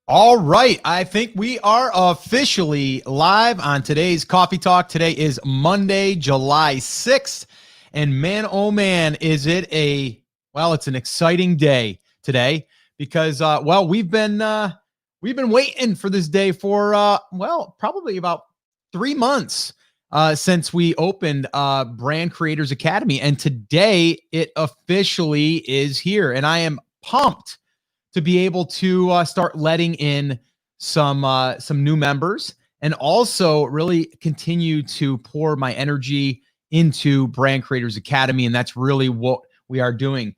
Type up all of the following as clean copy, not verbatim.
All right, I think we are officially live on today's Coffee Talk. Today is Monday, July 6th, and man, oh man, is it it's an exciting day today because, we've been waiting for this day for, probably about 3 months since we opened Brand Creators Academy, and today it officially is here, and I am pumped to be able to start letting in some new members and also really continue to pour my energy into Brand Creators Academy. And that's really what we are doing.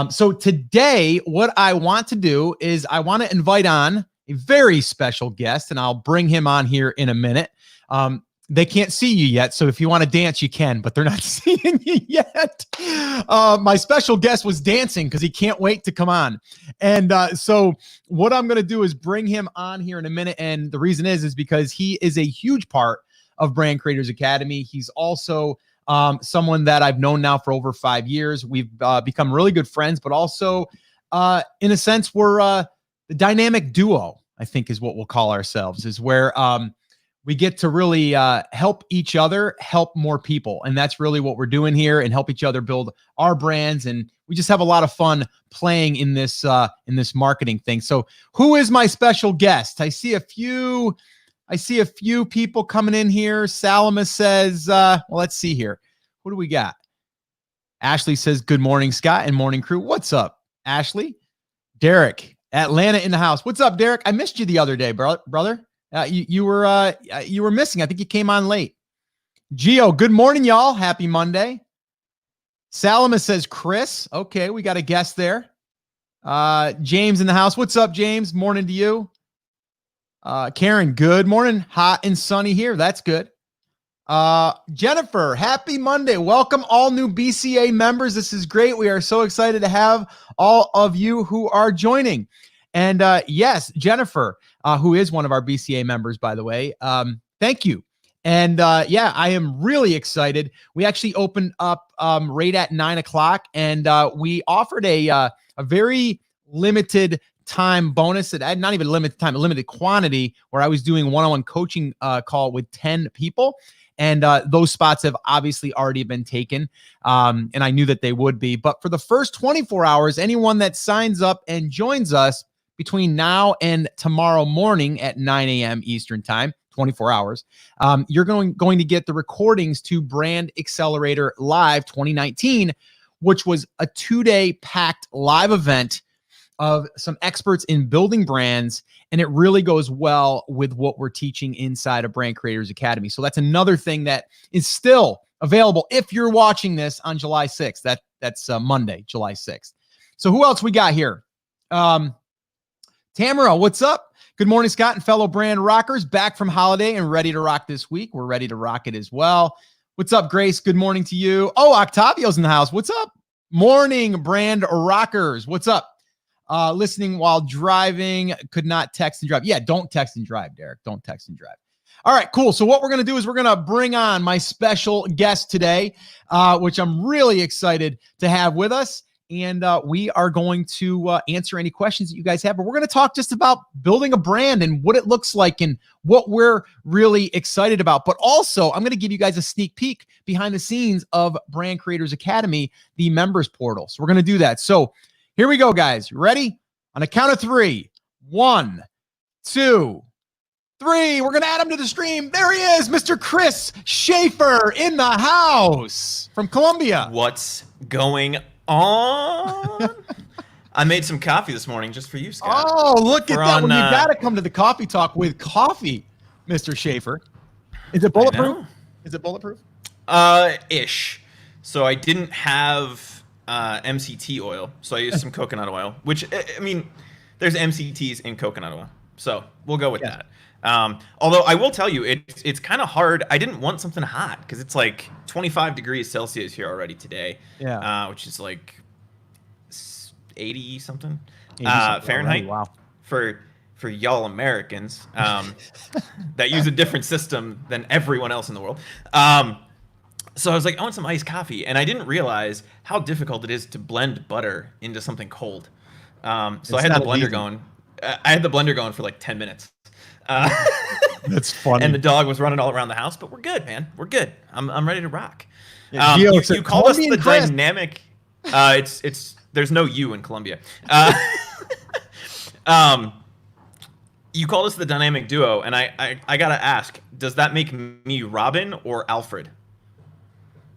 So today, what I want to do is I want to invite on a very special guest, and I'll bring him on here in a minute. They can't see you yet, so if you want to dance, you can, but they're not seeing you yet. My special guest was dancing because he can't wait to come on. And so what I'm going to do is bring him on here in a minute, and the reason is because he is a huge part of Brand Creators Academy. He's also someone that I've known now for over 5 years. We've become really good friends, but also, in a sense, we're the dynamic duo, I think is what we'll call ourselves, is where we get to really help each other, help more people. And that's really what we're doing here, and help each other build our brands. And we just have a lot of fun playing in this marketing thing. So who is my special guest? I see a few people coming in here. Salama says, let's see here. What do we got? Ashley says, good morning, Scott and morning crew. What's up, Ashley? Derek, Atlanta in the house. What's up, Derek? I missed you the other day, brother. You were missing. I think you came on late. Gio, good morning, y'all. Happy Monday. Salama says Chris. Okay, we got a guest there. James in the house. What's up, James? Morning to you. Karen, good morning. Hot and sunny here. That's good. Jennifer, happy Monday. Welcome all new BCA members. This is great. We are so excited to have all of you who are joining. And yes, Jennifer, who is one of our BCA members, by the way, thank you. And I am really excited. We actually opened up right at 9 o'clock, and we offered a very limited time bonus that had not even limited time, a limited quantity, where I was doing one-on-one coaching call with 10 people. And those spots have obviously already been taken. And I knew that they would be. But for the first 24 hours, anyone that signs up and joins us between now and tomorrow morning at 9 a.m. Eastern time, 24 hours, you're going to get the recordings to Brand Accelerator Live 2019, which was a 2-day packed live event of some experts in building brands. And it really goes well with what we're teaching inside of Brand Creators Academy. So that's another thing that is still available if you're watching this on July 6th. That's Monday, July 6th. So who else we got here? Tamara, what's up? Good morning, Scott and fellow brand rockers, back from holiday and ready to rock this week. We're ready to rock it as well. What's up, Grace? Good morning to you. Oh, Octavio's in the house. What's up? Morning, brand rockers. What's up? Listening while driving, could not text and drive. Yeah, don't text and drive, Derek. Don't text and drive. All right, cool. So what we're going to do is we're going to bring on my special guest today, which I'm really excited to have with us. And we are going to answer any questions that you guys have. But we're going to talk just about building a brand and what it looks like and what we're really excited about. But also, I'm going to give you guys a sneak peek behind the scenes of Brand Creators Academy, the members portal. So we're going to do that. So here we go, guys. Ready? On a count of 3. 1, 2, 3. We're going to add him to the stream. There he is, Mr. Chris Schaefer in the house from Colombia. What's going on? I made some coffee this morning just for you, Scott. Oh, look at that. Well, you got to come to the coffee talk with coffee, Mr. Schaefer. Is it bulletproof? Is it bulletproof? Ish. So I didn't have MCT oil, so I used some coconut oil, which, I mean, there's MCTs in coconut oil, so we'll go with that. Although I will tell you, it's kind of hard. I didn't want something hot because it's like 25 degrees Celsius here already today, which is like 80 something Fahrenheit. Wow. For y'all Americans that use a different system than everyone else in the world. So I was like, I want some iced coffee, and I didn't realize how difficult it is to blend butter into something cold. So I had the blender going, I had the blender going for like 10 minutes. That's funny. And the dog was running all around the house, but we're good, man. We're good. I'm ready to rock. Yeah, You called us the dynamic. There's no U in Colombia. You called us the dynamic duo, and I gotta ask, does that make me Robin or Alfred?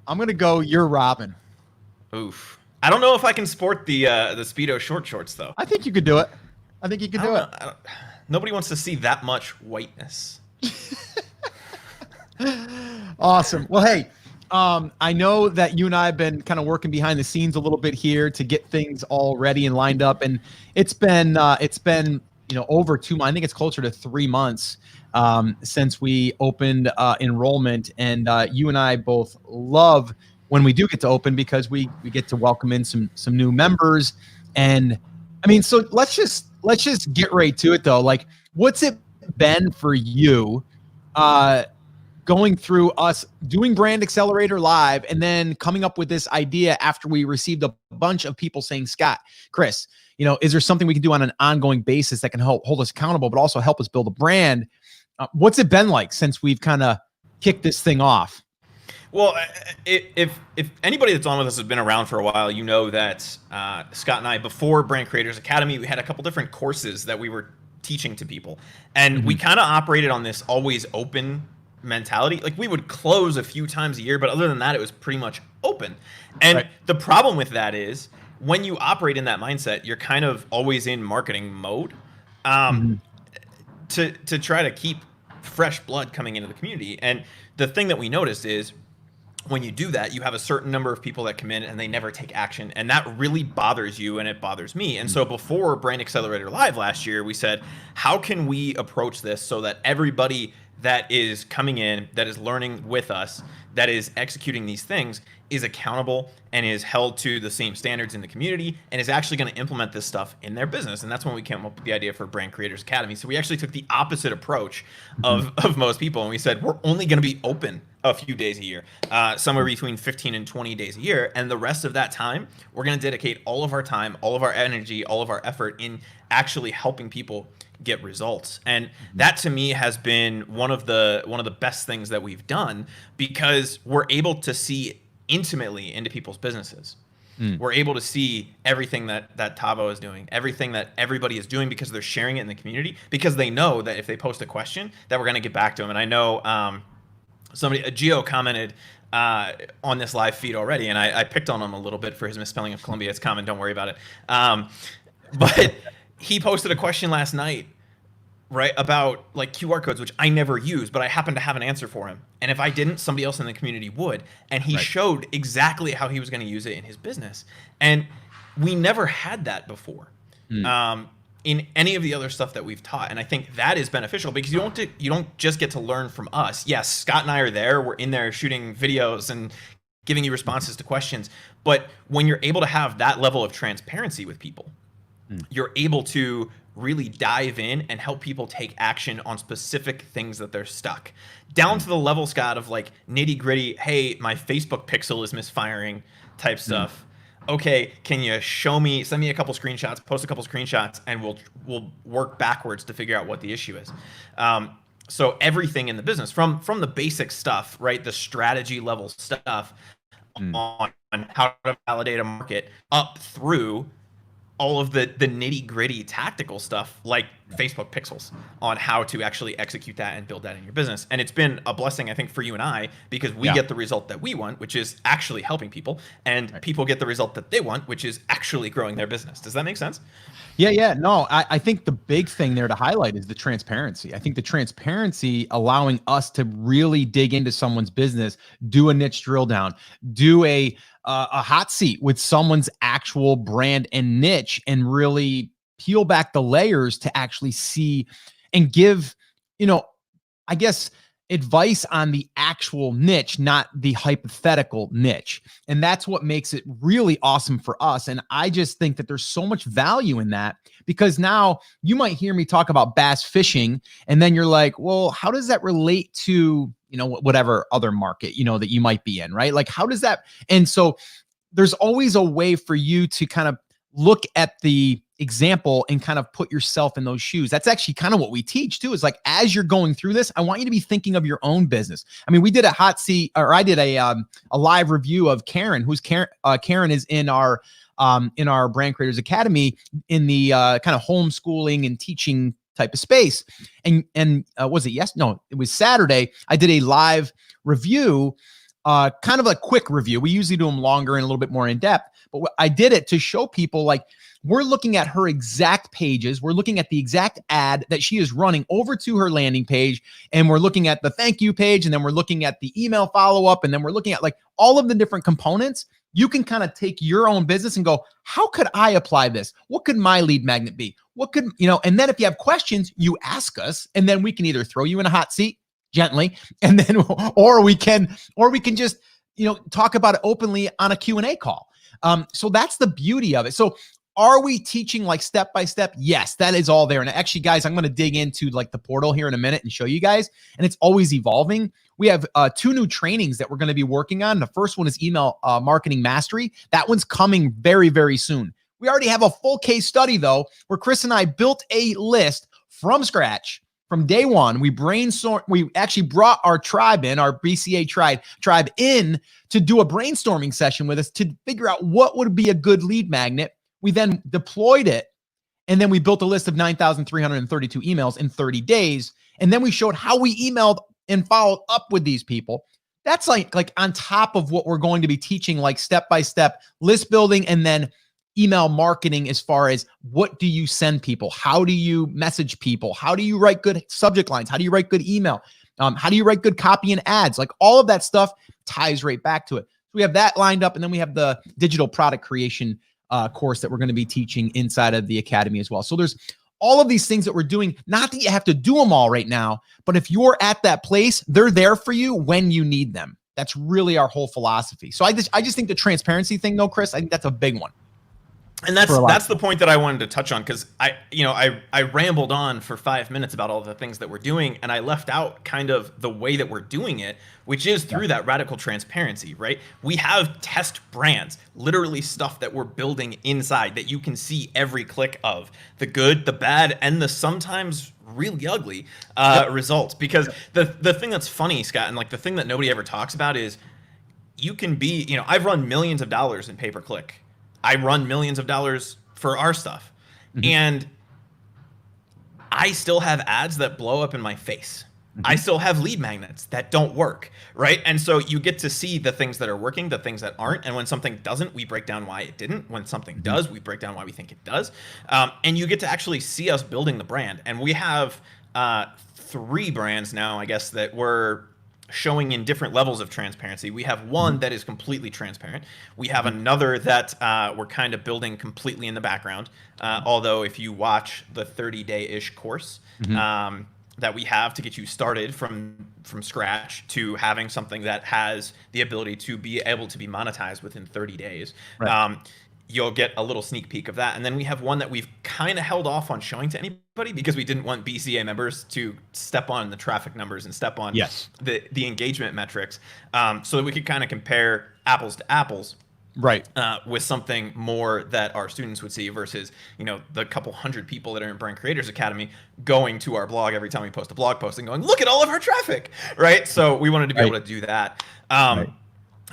I'm gonna go. You're Robin. Oof. I don't know if I can sport the Speedo shorts though. I think you could do it. I think you could do it. Nobody wants to see that much whiteness. Awesome. Well, hey, I know that you and I have been kind of working behind the scenes a little bit here to get things all ready and lined up, and it's been over 2 months. I think it's closer to 3 months since we opened enrollment, and you and I both love when we do get to open because we get to welcome in some new members. And I mean, so let's just get right to it though. Like, what's it been for you going through us doing Brand Accelerator Live and then coming up with this idea after we received a bunch of people saying, Scott, Chris, is there something we can do on an ongoing basis that can help hold us accountable, but also help us build a brand? What's it been like since we've kind of kicked this thing off? Well, if anybody that's on with us has been around for a while, you know that Scott and I, before Brand Creators Academy, we had a couple different courses that we were teaching to people. And we kind of operated on this always open mentality. Like, we would close a few times a year, but other than that, it was pretty much open. And the problem with that is when you operate in that mindset, you're kind of always in marketing mode to try to keep fresh blood coming into the community. And the thing that we noticed is when you do that, you have a certain number of people that come in and they never take action. And that really bothers you and it bothers me. And so before Brand Accelerator Live last year, we said, how can we approach this so that everybody that is coming in, that is learning with us, that is executing these things, is accountable and is held to the same standards in the community and is actually going to implement this stuff in their business. And that's when we came up with the idea for Brand Creators Academy. So we actually took the opposite approach of most people. And we said, we're only going to be open a few days a year, somewhere between 15 and 20 days a year. And the rest of that time, we're going to dedicate all of our time, all of our energy, all of our effort in actually helping people get results. And that to me has been one of the best things that we've done, because we're able to see intimately into people's businesses. We're able to see everything that Tavo is doing, everything that everybody is doing, because they're sharing it in the community, because they know that if they post a question that we're going to get back to them. And I know Gio commented on this live feed already, and I picked on him a little bit for his misspelling of Columbia. It's common, don't worry about it. But he posted a question last night, right, about like QR codes, which I never use, but I happen to have an answer for him. And if I didn't, somebody else in the community would. And he showed exactly how he was going to use it in his business. And we never had that before in any of the other stuff that we've taught. And I think that is beneficial, because you don't just get to learn from us. Yes, Scott and I are there. We're in there shooting videos and giving you responses to questions. But when you're able to have that level of transparency with people, you're able to really dive in and help people take action on specific things that they're stuck, down to the level, Scott, of like nitty gritty. Hey, my Facebook pixel is misfiring type stuff. Okay, can you send me a couple screenshots, post a couple screenshots, and we'll work backwards to figure out what the issue is. So everything in the business, from the basic stuff, right, the strategy level stuff on how to validate a market, up through all of the nitty gritty tactical stuff like Facebook pixels, on how to actually execute that and build that in your business. And it's been a blessing, I think, for you and I, because we get the result that we want, which is actually helping people, and people get the result that they want, which is actually growing their business. Does that make sense? Yeah. No, I think the big thing there to highlight is the transparency. I think the transparency allowing us to really dig into someone's business, do a niche drill down, do a hot seat with someone's actual brand and niche, and really peel back the layers to actually see and give, I guess, advice on the actual niche, not the hypothetical niche. And that's what makes it really awesome for us. And I just think that there's so much value in that, because now you might hear me talk about bass fishing, and then you're like, well, how does that relate to, whatever other market, that you might be in, right? Like, how does that? And so there's always a way for you to kind of look at the example and kind of put yourself in those shoes. That's actually kind of what we teach too, is like, as you're going through this, I want you to be thinking of your own business. I mean, we did a hot seat, or I did a live review of Karen, who's Karen. Karen is in our Brand Creators Academy in the kind of homeschooling and teaching type of space. And was it yes? No, it was Saturday. I did a live review, kind of a quick review. We usually do them longer and a little bit more in depth, but I did it to show people, like, we're looking at her exact pages. We're looking at the exact ad that she is running over to her landing page. And we're looking at the thank you page. And then we're looking at the email follow-up. And then we're looking at like all of the different components. You can kind of take your own business and go, how could I apply this? What could my lead magnet be? What could, and then if you have questions, you ask us, and then we can either throw you in a hot seat gently, and then, or we can just, talk about it openly on a Q&A call. So that's the beauty of it. So are we teaching like step by step? Yes, that is all there. And actually, guys, I'm going to dig into like the portal here in a minute and show you guys. And it's always evolving. We have 2 new trainings that we're going to be working on. The first one is email marketing mastery. That one's coming very, very soon. We already have a full case study though, where Chris and I built a list from scratch. From day one, we actually brought our tribe in, our BCA tribe in to do a brainstorming session with us to figure out what would be a good lead magnet. We then deployed it, and then we built a list of 9,332 emails in 30 days. And then we showed how we emailed and followed up with these people. That's like on top of what we're going to be teaching, like step-by-step list building and then email marketing, as far as what do you send people? How do you message people? How do you write good subject lines? How do you write good email? How do you write good copy and ads? Like all of that stuff ties right back to it. So we have that lined up, and then we have the digital product creation course that we're going to be teaching inside of the academy as well. So there's all of these things that we're doing. Not that you have to do them all right now, but if you're at that place, they're there for you when you need them. That's really our whole philosophy. So I just think the transparency thing though, Chris, I think that's a big one. And that's the point that I wanted to touch on, because I rambled on for 5 minutes about all the things that we're doing, and I left out kind of the way that we're doing it, which is through that radical transparency, right? We have test brands, literally stuff that we're building inside that you can see every click of, the good, the bad, and the sometimes really ugly results. Because the thing that's funny, Scott, and like the thing that nobody ever talks about is, you can be, I've run millions of dollars in pay-per-click. I run millions of dollars for our stuff. Mm-hmm. And I still have ads that blow up in my face. Mm-hmm. I still have lead magnets that don't work, right? And so you get to see the things that are working, the things that aren't. And when something doesn't, we break down why it didn't. When something does, we break down why we think it does. And you get to actually see us building the brand. And we have 3 brands now, I guess, that we're showing in different levels of transparency. We have one that is completely transparent. We have another that we're kind of building completely in the background. Although if you watch the 30-day-ish course that we have to get you started from scratch to having something that has the ability to be able to be monetized within 30 days, right. You'll get a little sneak peek of that. And then we have one that we've kind of held off on showing to anybody because we didn't want BCA members to step on the traffic numbers and step on the engagement metrics, so that we could kind of compare apples to apples, right? With something more that our students would see versus, the couple hundred people that are in Brand Creators Academy going to our blog every time we post a blog post and going, look at all of our traffic, right? So we wanted to be able to do that.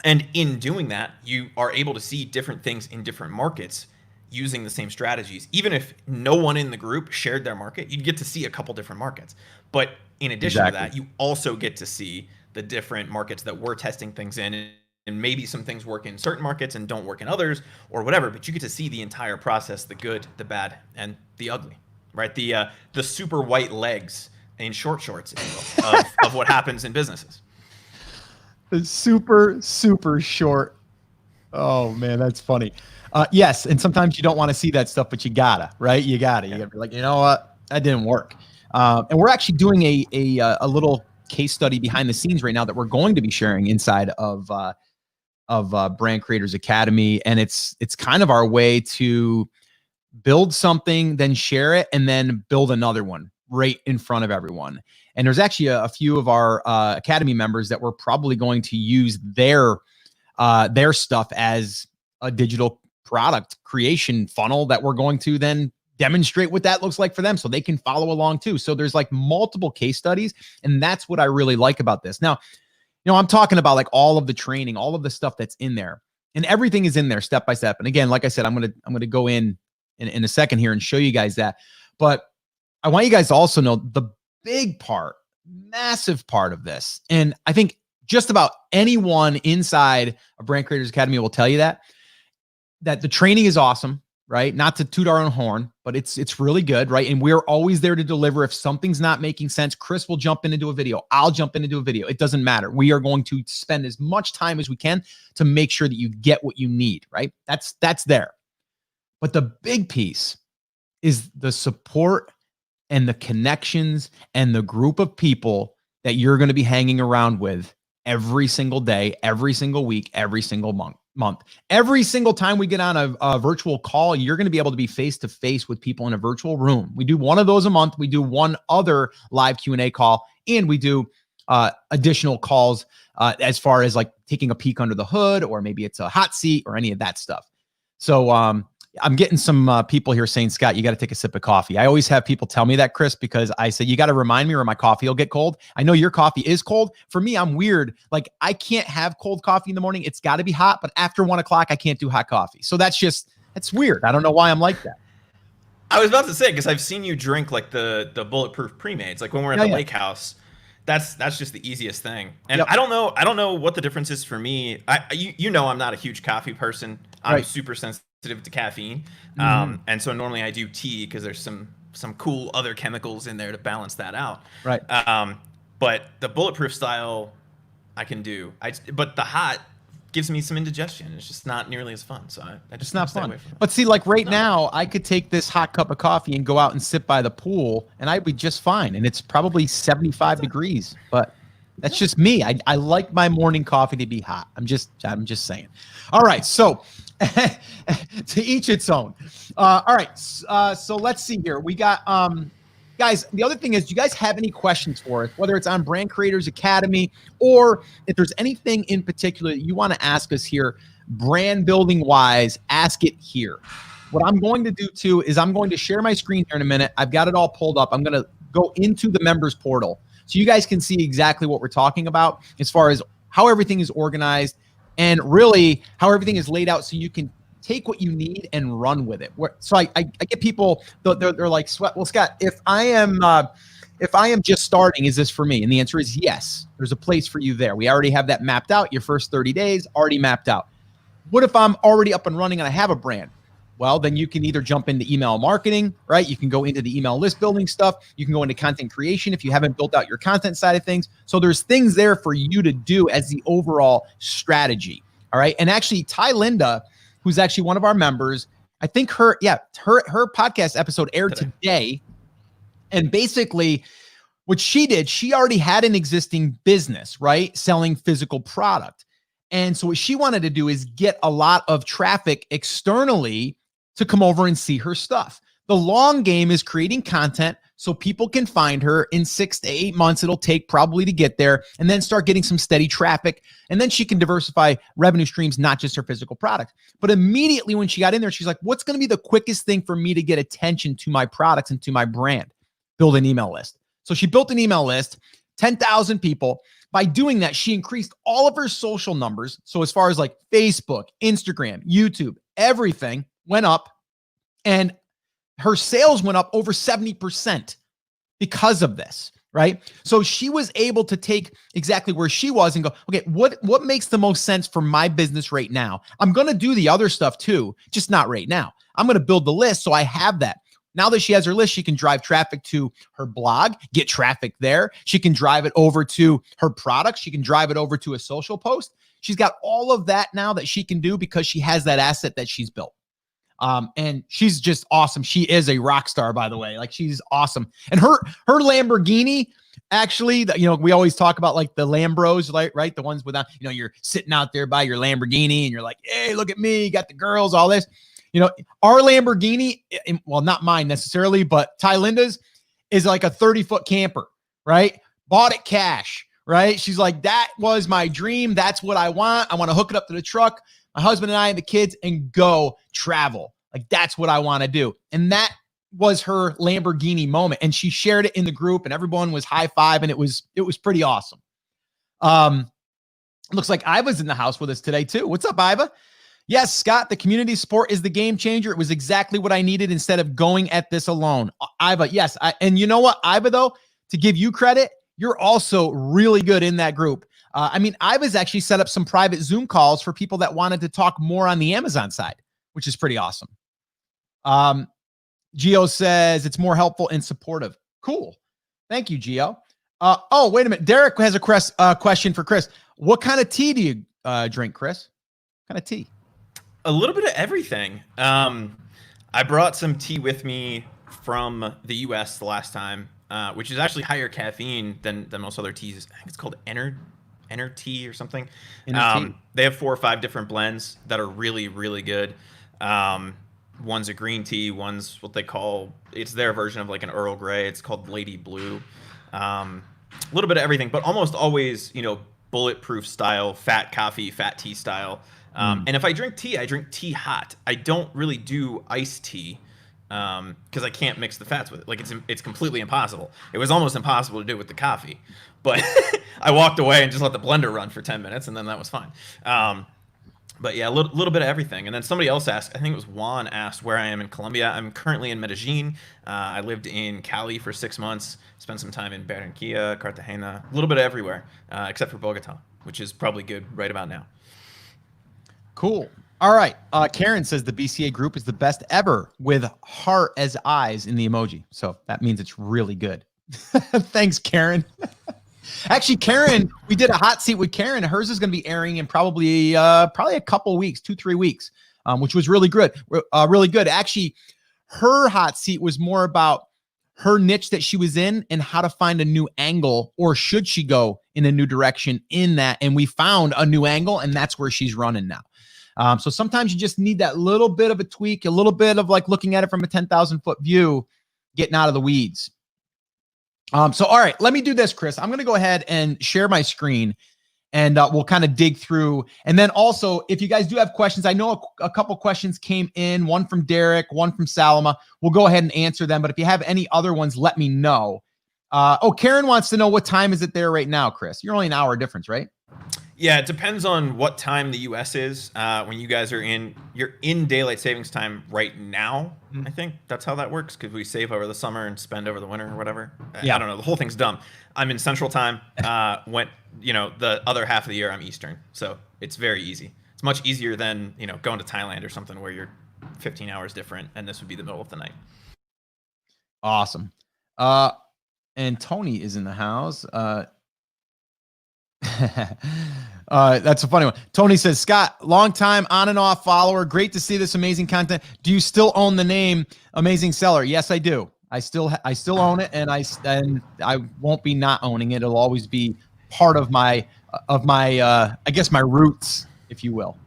And in doing that, you are able to see different things in different markets using the same strategies. Even if no one in the group shared their market, you'd get to see a couple different markets. But in addition to that, you also get to see the different markets that we're testing things in, and maybe some things work in certain markets and don't work in others or whatever, but you get to see the entire process, the good, the bad, and the ugly, right? The super white legs in short shorts, if you will, of what happens in businesses. The super short. Oh man, that's funny. Yes, and sometimes you don't want to see that stuff, but you gotta, right? You gotta be like, you know what, that didn't work. And we're actually doing a little case study behind the scenes right now that we're going to be sharing inside of Brand Creators Academy, and it's kind of our way to build something, then share it, and then build another one right in front of everyone. And there's actually a few of our Academy members that we're probably going to use their stuff as a digital product creation funnel that we're going to then demonstrate what that looks like for them so they can follow along too. So there's like multiple case studies, and that's what I really like about this. Now, I'm talking about like all of the training, all of the stuff that's in there, and everything is in there step by step. And again, like I said, I'm going to go in a second here and show you guys that. But I want you guys to also know the big part, massive part of this. And I think just about anyone inside of Brand Creators Academy will tell you that the training is awesome, right? Not to toot our own horn, but it's really good, right? And we're always there to deliver. If something's not making sense, Chris will jump in and do a video. I'll jump in and do a video. It doesn't matter. We are going to spend as much time as we can to make sure that you get what you need, right? That's there. But the big piece is the support and the connections and the group of people that you're going to be hanging around with every single day, every single week, every single month. Every single time we get on a virtual call, you're going to be able to be face-to-face with people in a virtual room. We do one of those a month. We do one other live Q&A call, and we do additional calls as far as like taking a peek under the hood, or maybe it's a hot seat or any of that stuff. So I'm getting some people here saying, Scott, you got to take a sip of coffee. I always have people tell me that, Chris, because I say, you got to remind me or my coffee will get cold. I know your coffee is cold. For me, I'm weird. Like, I can't have cold coffee in the morning. It's got to be hot, but after 1 o'clock, I can't do hot coffee. So that's weird. I don't know why I'm like that. I was about to say, because I've seen you drink like the bulletproof pre-mades, like when we're at the lake house. That's just the easiest thing. And I don't know what the difference is for me. I'm not a huge coffee person. I'm super sensitive to caffeine. And so normally I do tea because there's some cool other chemicals in there to balance that out. Right. But the bulletproof style I can do. But the hot gives me some indigestion. It's just not nearly as fun. So I just not fun. But see, like right now, I could take this hot cup of coffee and go out and sit by the pool, and I'd be just fine. And it's probably 75 degrees. But that's just me. I like my morning coffee to be hot. I'm just saying. All right. So to each its own. All right. So let's see here. We got guys, the other thing is, do you guys have any questions for us, whether it's on Brand Creators Academy, or if there's anything in particular that you want to ask us here, brand building wise, ask it here. What I'm going to do too is I'm going to share my screen here in a minute. I've got it all pulled up. I'm going to go into the members portal so you guys can see exactly what we're talking about as far as how everything is organized and really how everything is laid out so you can take what you need and run with it. So I get people, they're like, well, Scott, if I am just starting, is this for me? And the answer is yes. There's a place for you there. We already have that mapped out. Your first 30 days already mapped out. What if I'm already up and running and I have a brand? Well, then you can either jump into email marketing, right? You can go into the email list building stuff. You can go into content creation if you haven't built out your content side of things. So there's things there for you to do as the overall strategy. All right. And actually, Ty Linda, who's actually one of our members, I think her podcast episode aired today. And basically what she did, she already had an existing business, right? Selling physical product. And so what she wanted to do is get a lot of traffic externally to come over and see her stuff. The long game is creating content so people can find her. In 6 to 8 months, it'll take probably to get there, and then start getting some steady traffic. And then she can diversify revenue streams, not just her physical product. But immediately when she got in there, she's like, what's going to be the quickest thing for me to get attention to my products and to my brand? Build an email list. So she built an email list, 10,000 people. By doing that, she increased all of her social numbers. So as far as like Facebook, Instagram, YouTube, everything went up, and her sales went up over 70% because of this, right? So she was able to take exactly where she was and go, okay, what makes the most sense for my business right now? I'm going to do the other stuff too, just not right now. I'm going to build the list so I have that. Now that she has her list, she can drive traffic to her blog, get traffic there. She can drive it over to her products. She can drive it over to a social post. She's got all of that now that she can do because she has that asset that she's built. And she's just awesome. She is a rock star, by the way. Like, she's awesome. And her Lamborghini, actually, we always talk about like the Lambros, right? The ones without, you're sitting out there by your Lamborghini and you're like, hey, look at me, you got the girls, all this. Our Lamborghini, well, not mine necessarily, but Ty Linda's is like a 30-foot camper, right? Bought it cash, right? She's like, that was my dream. That's what I want. I want to hook it up to the truck, my husband and I and the kids, and go travel. Like, that's what I want to do. And that was her Lamborghini moment, and she shared it in the group, and everyone was high five, and it was pretty awesome. Looks like Iva's in the house with us today too. What's up, Iva? Yes, Scott, the community support is the game changer. It was exactly what I needed instead of going at this alone. Iva, yes. And you know what, Iva, though, to give you credit, you're also really good in that group. I mean, Iva's actually set up some private Zoom calls for people that wanted to talk more on the Amazon side, which is pretty awesome. Gio says it's more helpful and supportive. Cool. Thank you, Gio. Oh, wait a minute. Derek has a question for Chris. What kind of tea do you drink, Chris? What kind of tea? A little bit of everything. I brought some tea with me from the US the last time, which is actually higher caffeine than most other teas. I think it's called Enter Tea or something. They have 4 or 5 different blends that are really, really good. One's a green tea, one's what they call, it's their version of like an Earl Grey. It's called Lady Blue. A little bit of everything, but almost always, bulletproof style, fat coffee, fat tea style. And if I drink tea, I drink tea hot. I don't really do iced tea because I can't mix the fats with it. Like it's completely impossible. It was almost impossible to do with the coffee, but I walked away and just let the blender run for 10 minutes, and then that was fine. But yeah, a little bit of everything. And then somebody else asked, I think it was Juan, asked where I am in Colombia. I'm currently in Medellin. I lived in Cali for 6 months, spent some time in Barranquilla, Cartagena, a little bit of everywhere, except for Bogota, which is probably good right about now. Cool. All right. Karen says the BCA group is the best ever with heart as eyes in the emoji. So that means it's really good. Thanks, Karen. Actually, Karen, we did a hot seat with Karen. Hers is going to be airing in probably a couple weeks, 2-3 weeks, which was really good. Really good. Actually, her hot seat was more about her niche that she was in and how to find a new angle, or should she go in a new direction in that. And we found a new angle, and that's where she's running now. So sometimes you just need that little bit of a tweak, a little bit of like looking at it from a 10,000 foot view, getting out of the weeds. So, all right, let me do this, Chris. I'm going to go ahead and share my screen, and we'll kind of dig through. And then also, if you guys do have questions, I know a couple questions came in, one from Derek, one from Salama. We'll go ahead and answer them. But if you have any other ones, let me know. Karen wants to know, what time is it there right now, Chris? You're only an hour difference, right? Yeah, it depends on what time the US is. When you guys are you're in daylight savings time right now. I think that's how that works, because we save over the summer and spend over the winter or whatever. Yeah. I don't know. The whole thing's dumb. I'm in Central Time. The other half of the year I'm Eastern. So it's very easy. It's much easier than, going to Thailand or something where you're 15 hours different, and this would be the middle of the night. Awesome. And Tony is in the house. That's a funny one. Tony says, Scott, long time on and off follower. Great to see this amazing content. Do you still own the name Amazing Seller? Yes, I do. I still own it, and I won't be not owning it. It'll always be part of my I guess my roots, if you will.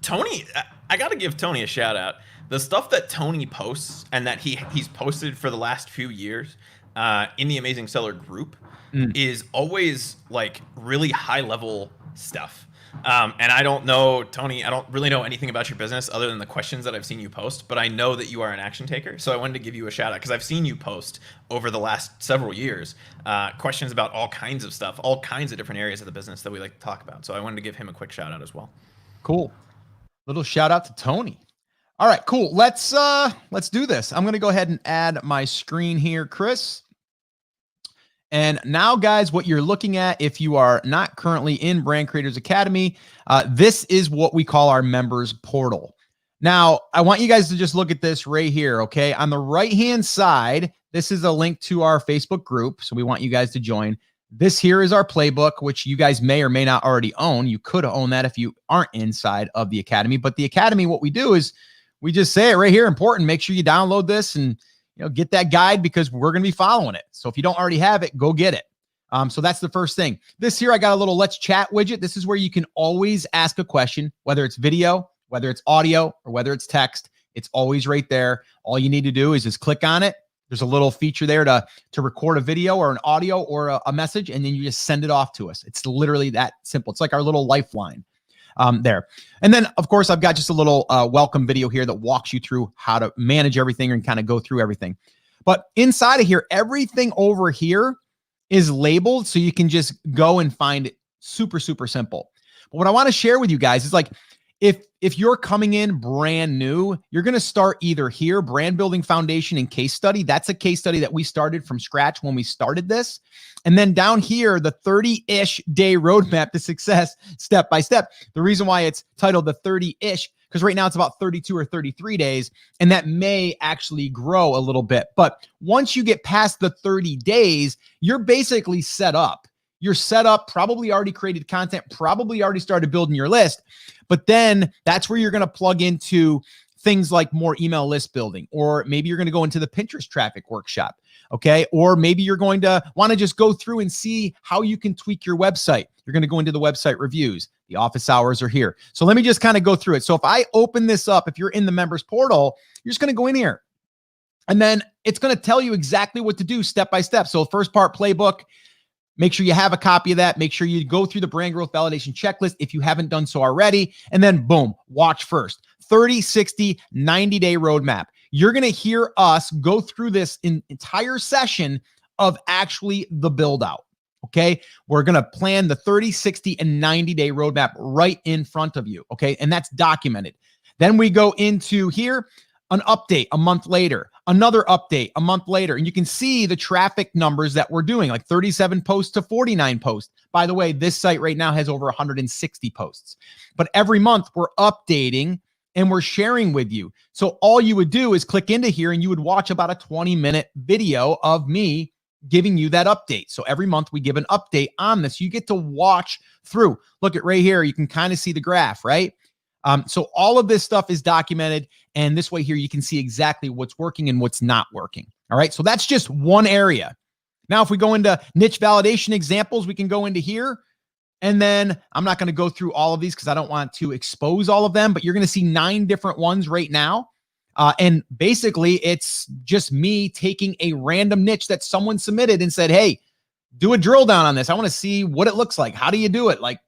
Tony, I got to give Tony a shout out. The stuff that Tony posts and that he's posted for the last few years in the Amazing Seller group is always like really high level stuff. And I don't know, Tony, I don't really know anything about your business other than the questions that I've seen you post, but I know that you are an action taker. So I wanted to give you a shout out because I've seen you post over the last several years questions about all kinds of stuff, all kinds of different areas of the business that we like to talk about. So I wanted to give him a quick shout out as well. Cool. Little shout out to Tony. All right, cool. Let's do this. I'm going to go ahead and add my screen here, Chris. And now, guys, what you're looking at, if you are not currently in Brand Creators Academy, this is what we call our members portal. Now, I want you guys to just look at this right here, okay? On the right-hand side, this is a link to our Facebook group, so we want you guys to join. This here is our playbook, which you guys may or may not already own. You could own that if you aren't inside of the Academy. But the Academy, what we do is we just say it right here, important. Make sure you download this and get that guide, because we're going to be following it. So if you don't already have it, go get it. So that's the first thing. This here, I got a little Let's Chat widget. This is where you can always ask a question, whether it's video, whether it's audio, or whether it's text. It's always right there. All you need to do is just click on it. There's a little feature there to record a video or an audio or a message, and then you just send it off to us. It's literally that simple. It's like our little lifeline. there. And then, of course, I've got just a little welcome video here that walks you through how to manage everything and kind of go through everything. But inside of here, everything over here is labeled so you can just go and find it super, super simple. But what I want to share with you guys is like, if you're coming in brand new, you're going to start either here, brand building foundation and case study. That's a case study that we started from scratch when we started this. And then down here, the 30-ish day roadmap to success, step by step. The reason why it's titled the 30-ish, because right now it's about 32 or 33 days, and that may actually grow a little bit. But once you get past the 30 days, you're basically set up. You're set up, probably already created content, probably already started building your list. But then that's where you're going to plug into things like more email list building, or maybe you're going to go into the Pinterest traffic workshop. Okay. Or maybe you're going to want to just go through and see how you can tweak your website. You're going to go into the website reviews. The office hours are here. So let me just kind of go through it. So if I open this up, if you're in the members portal, you're just going to go in here and then it's going to tell you exactly what to do step by step. So first part, playbook. Make sure you have a copy of that. Make sure you go through the brand growth validation checklist if you haven't done so already. And then boom, watch first. 30, 60, 90-day roadmap. You're going to hear us go through this entire session of actually the build out. Okay. We're going to plan the 30, 60, and 90-day roadmap right in front of you. Okay. And that's documented. Then we go into here, an update a month later, another update a month later. And you can see the traffic numbers that we're doing, like 37 posts to 49 posts. By the way, this site right now has over 160 posts. But every month we're updating and we're sharing with you. So all you would do is click into here and you would watch about a 20-minute video of me giving you that update. So every month we give an update on this. You get to watch through. Look at right here. You can kind of see the graph, right? So all of this stuff is documented, and this way here, you can see exactly what's working and what's not working. All right. So that's just one area. Now, if we go into niche validation examples, we can go into here, and then I'm not going to go through all of these because I don't want to expose all of them, but you're going to see 9 different ones right now. And basically it's just me taking a random niche that someone submitted and said, hey, do a drill down on this. I want to see what it looks like. How do you do it? Like,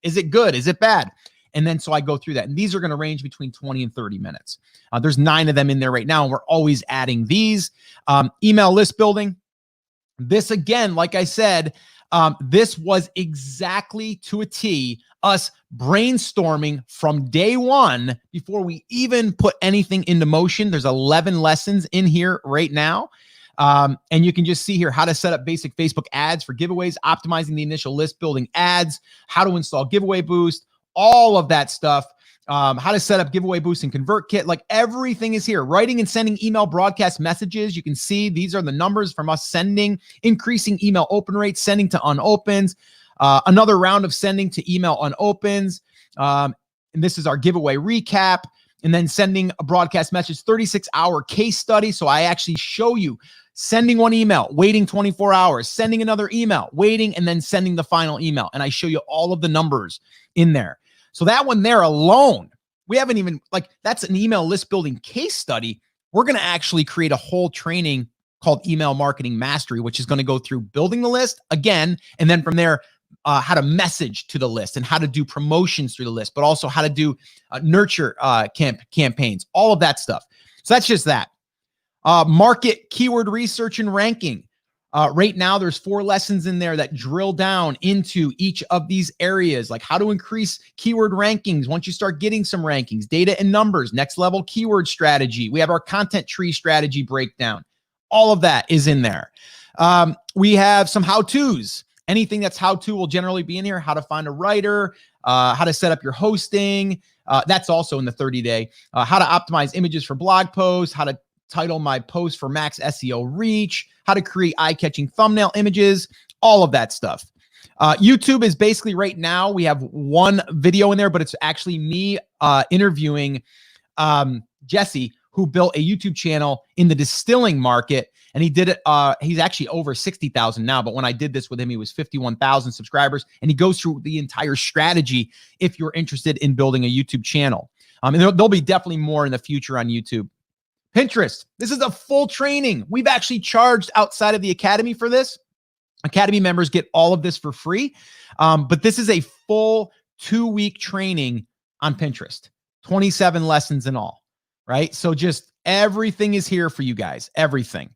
is it good? Is it bad? And then so I go through that. And these are going to range between 20 and 30 minutes. There's 9 of them in there right now. And we're always adding these. Email list building. This again, like I said, this was exactly to a T us brainstorming from day one before we even put anything into motion. There's 11 lessons in here right now. And you can just see here how to set up basic Facebook ads for giveaways, optimizing the initial list building ads, how to install giveaway boost, all of that stuff, how to set up giveaway boost and ConvertKit. Like everything is here. Writing and sending email broadcast messages. You can see these are the numbers from us sending, increasing email open rates, sending to unopens, another round of sending to email unopens. And this is our giveaway recap. And then sending a broadcast message, 36-hour case study. So I actually show you sending one email, waiting 24 hours, sending another email, waiting, and then sending the final email. And I show you all of the numbers in there. So that one there alone, we haven't even, like, that's an email list building case study. We're going to actually create a whole training called Email Marketing Mastery, which is going to go through building the list again. And then from there, how to message to the list and how to do promotions through the list, but also how to do nurture campaigns, all of that stuff. So that's just that. Market keyword research and ranking. Right now, there's 4 lessons in there that drill down into each of these areas, like how to increase keyword rankings once you start getting some rankings, data and numbers, next level keyword strategy. We have our content tree strategy breakdown. All of that is in there. We have some how-tos. Anything that's how-to will generally be in here. How to find a writer, how to set up your hosting. That's also in the 30-day. How to optimize images for blog posts, how to title my post for max SEO reach, how to create eye-catching thumbnail images, all of that stuff. YouTube is basically right now, we have 1 video in there, but it's actually me interviewing Jesse, who built a YouTube channel in the distilling market. And he did it. He's actually over 60,000 now. But when I did this with him, he was 51,000 subscribers. And he goes through the entire strategy if you're interested in building a YouTube channel. And there'll be definitely more in the future on YouTube. Pinterest. This is a full training. We've actually charged outside of the Academy for this. Academy members get all of this for free. But this is a full 2-week training on Pinterest, 27 lessons in all, right? So just everything is here for you guys, everything.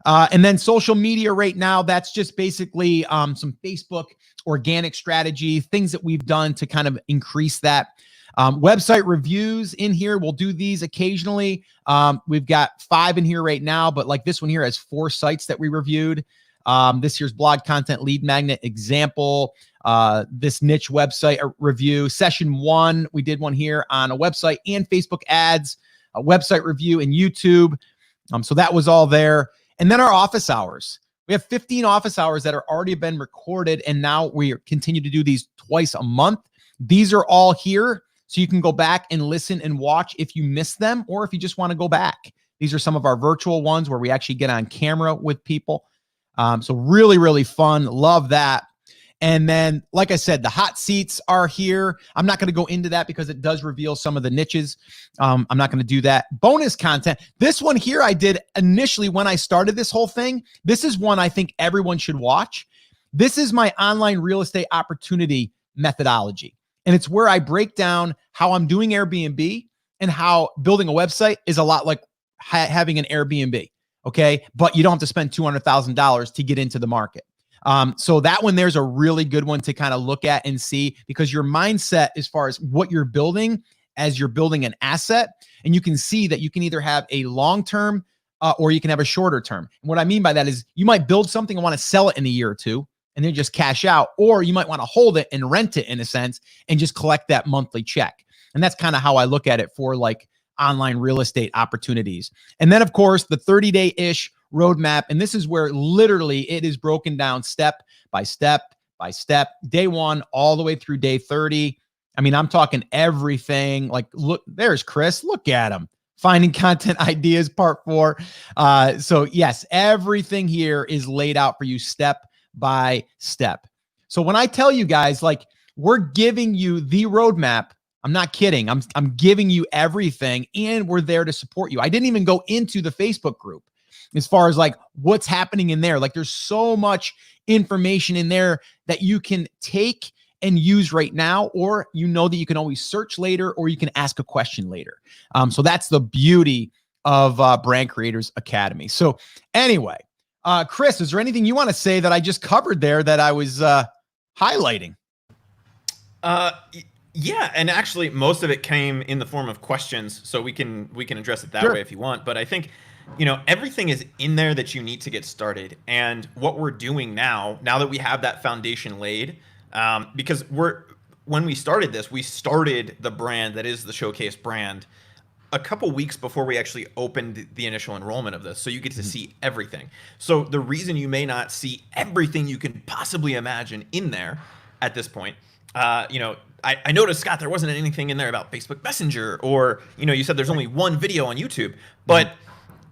And then social media right now, that's just basically some Facebook organic strategy, things that we've done to kind of increase that. Website reviews in here. We'll do these occasionally. We've got 5 in here right now, but like this one here has 4 sites that we reviewed. This year's blog content lead magnet example, this niche website review. Session 1, we did one here on a website and Facebook ads, a website review and YouTube. So that was all there. And then our office hours. We have 15 office hours that are already been recorded, and now we continue to do these twice a month. These are all here, so you can go back and listen and watch if you miss them, or if you just want to go back. These are some of our virtual ones where we actually get on camera with people. So really, really fun. Love that. And then, like I said, the hot seats are here. I'm not going to go into that because it does reveal some of the niches. I'm not going to do that. Bonus content. This one here I did initially when I started this whole thing. This is one I think everyone should watch. This is my online real estate opportunity methodology. And it's where I break down how I'm doing Airbnb and how building a website is a lot like having an Airbnb. Okay. But you don't have to spend $200,000 to get into the market. So that one, there's a really good one to kind of look at and see, because your mindset as far as what you're building as you're building an asset, and you can see that you can either have a long-term or you can have a shorter term. And what I mean by that is you might build something and want to sell it in a year or two and then just cash out, or you might want to hold it and rent it in a sense and just collect that monthly check. And that's kind of how I look at it for like online real estate opportunities. And then of course the 30-day-ish roadmap. And this is where literally it is broken down step by step by step, day 1 all the way through day 30. I mean, I'm talking everything. Like, look, there's Chris. Look at him. Finding content ideas, part 4. So yes, everything here is laid out for you step by step. So when I tell you guys, like, we're giving you the roadmap, I'm not kidding. I'm giving you everything, and we're there to support you. I didn't even go into the Facebook group as far as like what's happening in there. Like, there's so much information in there that you can take and use right now, or you know that you can always search later, or you can ask a question later. So that's the beauty of Brand Creators Academy. So anyway, Chris, is there anything you want to say that I just covered there that I was highlighting? Yeah, and actually most of it came in the form of questions, so we can address it that way if you want. But I think, you know, everything is in there that you need to get started. And what we're doing now that we have that foundation laid, because when we started this, we started the brand that is the Showcase brand a couple weeks before we actually opened the initial enrollment of this. So you get to see everything. So the reason you may not see everything you can possibly imagine in there at this point, you know, I noticed, Scott, there wasn't anything in there about Facebook Messenger, or, you know, you said there's only one video on YouTube, but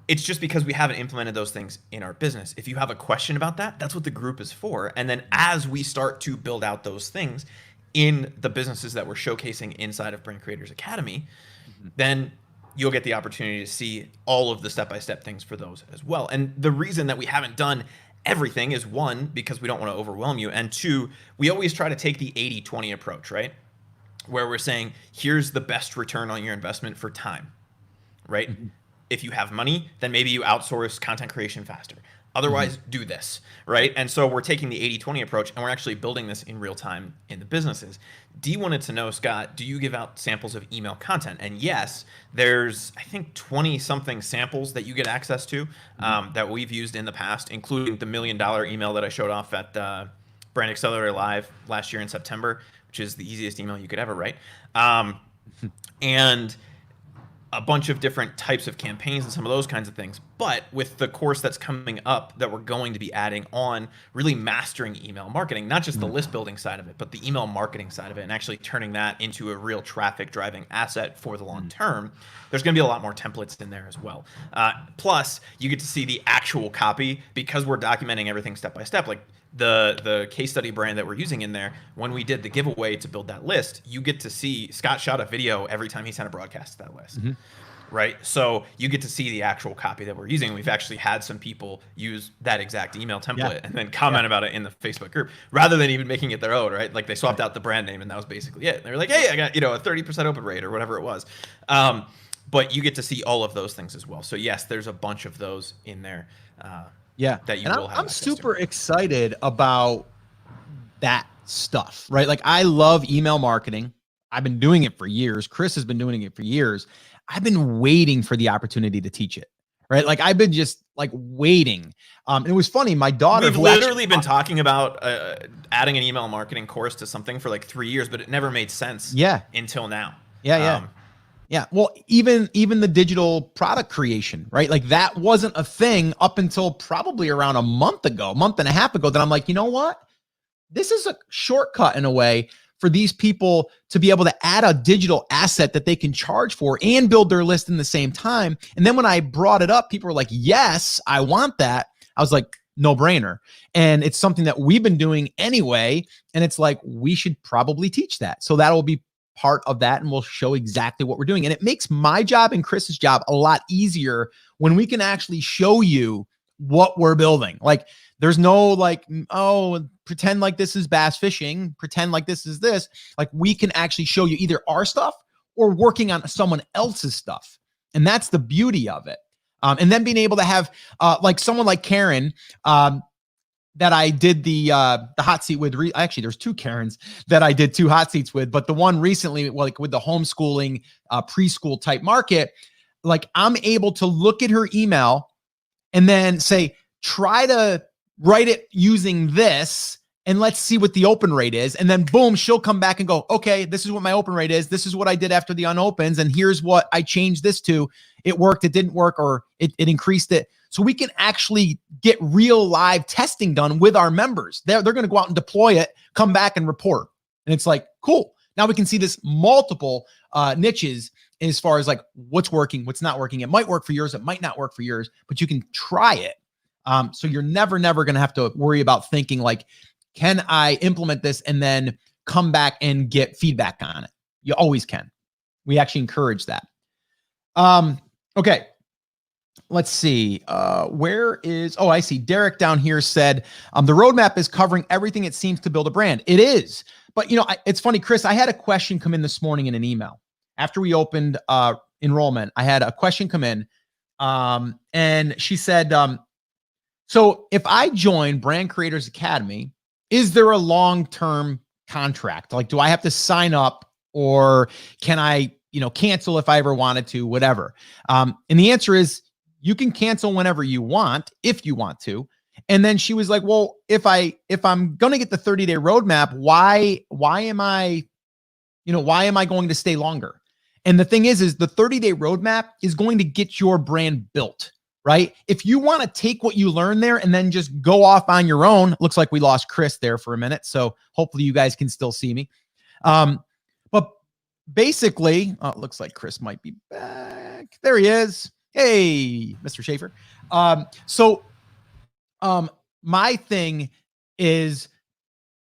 it's just because we haven't implemented those things in our business. If you have a question about that, that's what the group is for. And then as we start to build out those things in the businesses that we're showcasing inside of Brand Creators Academy, then you'll get the opportunity to see all of the step-by-step things for those as well. And the reason that we haven't done everything is, 1, because we don't want to overwhelm you, and 2, we always try to take the 80-20 approach, right? Where we're saying, here's the best return on your investment for time, right? If you have money, then maybe you outsource content creation faster. Otherwise, do this, right? And so we're taking the 80-20 approach, and we're actually building this in real time in the businesses. Dee wanted to know, Scott, do you give out samples of email content? And yes, there's, I think, 20-something samples that you get access to that we've used in the past, including the $1 million email that I showed off at Brand Accelerator Live last year in September, which is the easiest email you could ever write. And a bunch of different types of campaigns and some of those kinds of things. But with the course that's coming up that we're going to be adding on, really mastering email marketing, not just the list building side of it, but the email marketing side of it, and actually turning that into a real traffic driving asset for the long term, there's going to be a lot more templates in there as well. Plus, you get to see the actual copy, because we're documenting everything step by step. Like the case study brand that we're using in there, when we did the giveaway to build that list, you get to see Scott shot a video every time he sent a broadcast to that list. right? So you get to see the actual copy that we're using. We've actually had some people use that exact email template and then comment about it in the Facebook group rather than even making it their own, right? Like they swapped out the brand name and that was basically it. They were like, hey, I got, a 30% open rate or whatever it was. But you get to see all of those things as well. So yes, there's a bunch of those in there. That you will have. I'm super excited about that stuff, right? Like I love email marketing. I've been doing it for years. Chris has been doing it for years. I've been waiting for the opportunity to teach it, right? Like I've been just like waiting. And it was funny. My daughter, we've literally been talking about adding an email marketing course to something for like 3 years, but it never made sense. Until now. Yeah. Well, even the digital product creation, right? Like that wasn't a thing up until probably around a month and a half ago that I'm like, you know what? This is a shortcut in a way for these people to be able to add a digital asset that they can charge for and build their list in the same time. And then when I brought it up, people were like, yes, I want that. I was like, no brainer. And it's something that we've been doing anyway. And it's like, we should probably teach that. So that will be part of that. And we'll show exactly what we're doing. And it makes my job and Chris's job a lot easier when we can actually show you what we're building. Like there's no like, oh, pretend like this is bass fishing, pretend like this is this. Like we can actually show you either our stuff or working on someone else's stuff. And that's the beauty of it. And then being able to have like someone like Karen that I did the hot seat with. Actually, there's two Karens that I did 2 hot seats with, but the one recently, like with the homeschooling preschool type market, like I'm able to look at her email and then say, try to write it using this and let's see what the open rate is. And then boom, she'll come back and go, okay, this is what my open rate is. This is what I did after the unopens. And here's what I changed this to. It worked, it didn't work, or it increased it. So we can actually get real live testing done with our members. They're going to go out and deploy it, come back and report. And it's like, cool. Now we can see this multiple niches as far as like what's working, what's not working. It might work for yours. It might not work for yours, but you can try it. So you're never going to have to worry about thinking like, can I implement this and then come back and get feedback on it? You always can. We actually encourage that. Okay. Let's see. Where is, oh, I see. Derek down here said, the roadmap is covering everything it seems to build a brand. It is. But, it's funny, Chris, I had a question come in this morning in an email. After we opened enrollment, I had a question come in. And she said, so if I join Brand Creators Academy, is there a long-term contract? Like, do I have to sign up or can I, cancel if I ever wanted to, whatever? And the answer is you can cancel whenever you want, if you want to. And then she was like, well, if I'm going to get the 30-day roadmap, why am I going to stay longer? And the thing is the 30-day roadmap is going to get your brand built, right? If you want to take what you learn there and then just go off on your own, looks like we lost Chris there for a minute. So hopefully you guys can still see me. But basically, it looks like Chris might be back. There he is. Hey, Mr. Schaefer. My thing is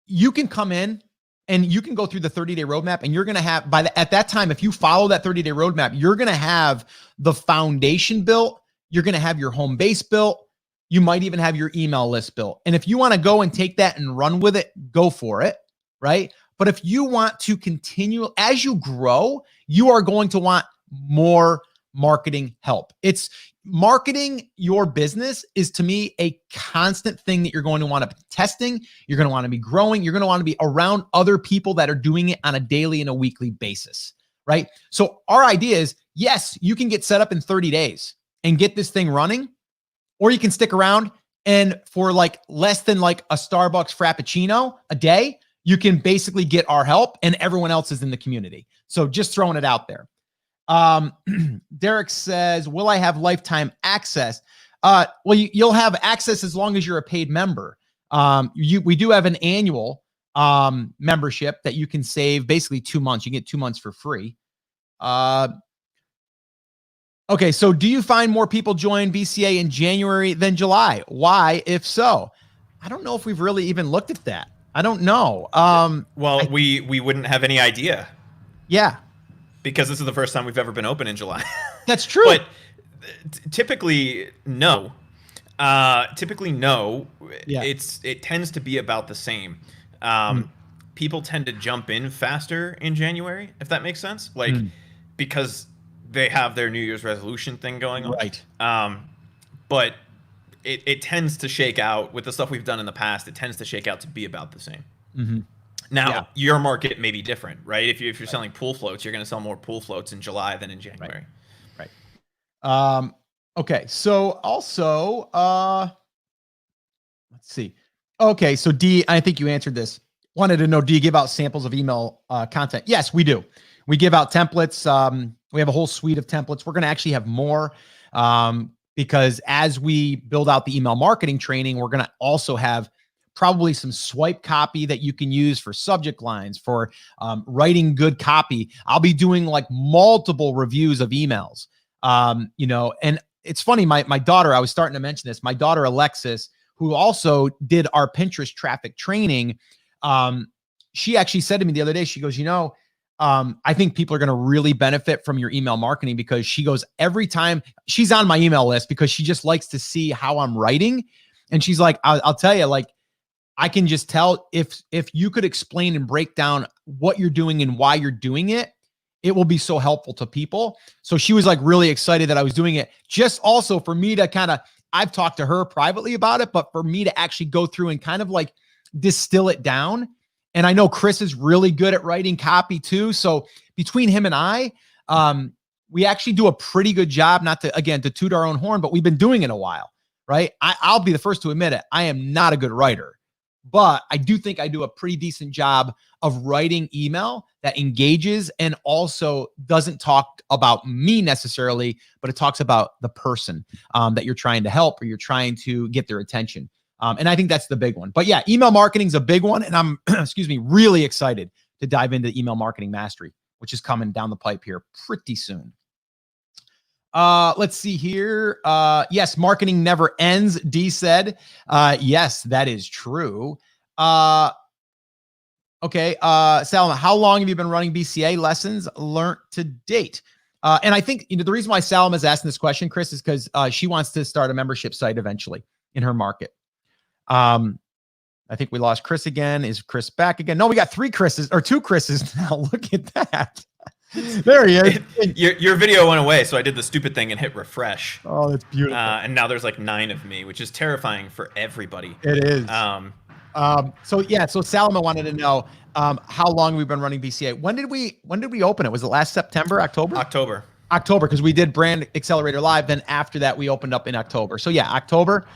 you can come in and you can go through the 30-day roadmap and you're going to have at that time, if you follow that 30-day roadmap, you're going to have the foundation built. You're going to have your home base built. You might even have your email list built. And if you want to go and take that and run with it, go for it. Right. But if you want to continue as you grow, you are going to want more marketing help. It's marketing your business is to me a constant thing that you're going to want to be testing. You're going to want to be growing. You're going to want to be around other people that are doing it on a daily and a weekly basis. Right. So our idea is, yes, you can get set up in 30 days and get this thing running, or you can stick around and for like less than like a Starbucks Frappuccino a day, you can basically get our help and everyone else is in the community. So just throwing it out there. Derek says, will I have lifetime access? Well, you'll have access as long as you're a paid member. We do have an annual membership that you can save basically 2 months. You get 2 months for free. Okay, so do you find more people join BCA in January than July? Why, if so? I don't know if we've really even looked at that. I don't know. We wouldn't have any idea. Yeah. Because this is the first time we've ever been open in July. That's true. But typically, no. Typically, no. Yeah. It tends to be about the same. People tend to jump in faster in January, if that makes sense. Like, because they have their New Year's resolution thing going on. Right. But it tends to shake out with the stuff we've done in the past. It tends to shake out to be about the same. Now, your market may be different, right? If you're selling pool floats, you're going to sell more pool floats in July than in January. Right. Okay. So also, let's see. Okay. So D, I think you answered this. Wanted to know, do you give out samples of email content? Yes, we do. We give out templates. We have a whole suite of templates. We're going to actually have more because as we build out the email marketing training, we're going to also have probably some swipe copy that you can use for subject lines, for writing good copy. I'll be doing like multiple reviews of emails, you know, and it's funny. My daughter, I was starting to mention this, my daughter, Alexis, who also did our Pinterest traffic training. She actually said to me the other day, she goes, you know, I think people are going to really benefit from your email marketing, because she goes, every time she's on my email list because she just likes to see how I'm writing. And she's like, I'll tell you, like, I can just tell if you could explain and break down what you're doing and why you're doing it, it will be so helpful to people. So she was like really excited that I was doing it, just also for me to kind of, I've talked to her privately about it, but for me to actually go through and kind of like distill it down. And I know Chris is really good at writing copy too. So between him and I, we actually do a pretty good job, not to, again, to toot our own horn, but we've been doing it a while, right? I'll be the first to admit it. I am not a good writer, but I do think I do a pretty decent job of writing email that engages and also doesn't talk about me necessarily, but it talks about the person that you're trying to help or you're trying to get their attention. And I think that's the big one. But yeah, email marketing is a big one. And I'm, excuse me, really excited to dive into email marketing mastery, which is coming down the pipe here pretty soon. Let's see here. Yes, marketing never ends, D said. Yes, that is true. Okay. Salma, how long have you been running BCA lessons learned to date? And I think, you know, the reason why Salma is asking this question, Chris, is because she wants to start a membership site eventually in her market. I think we lost Chris again. Is Chris back again? No, we got 3 Chris's or 2 Chris's now. Look at that. There he is. Your video went away, so I did the stupid thing and hit refresh. Oh, that's beautiful. And now there's like 9 of me, which is terrifying for everybody. It is. So yeah, so Salma wanted to know how long we've been running BCA. When did we open it? Was it last September, October? October, because we did Brand Accelerator Live. Then after that, we opened up in October. So yeah, October.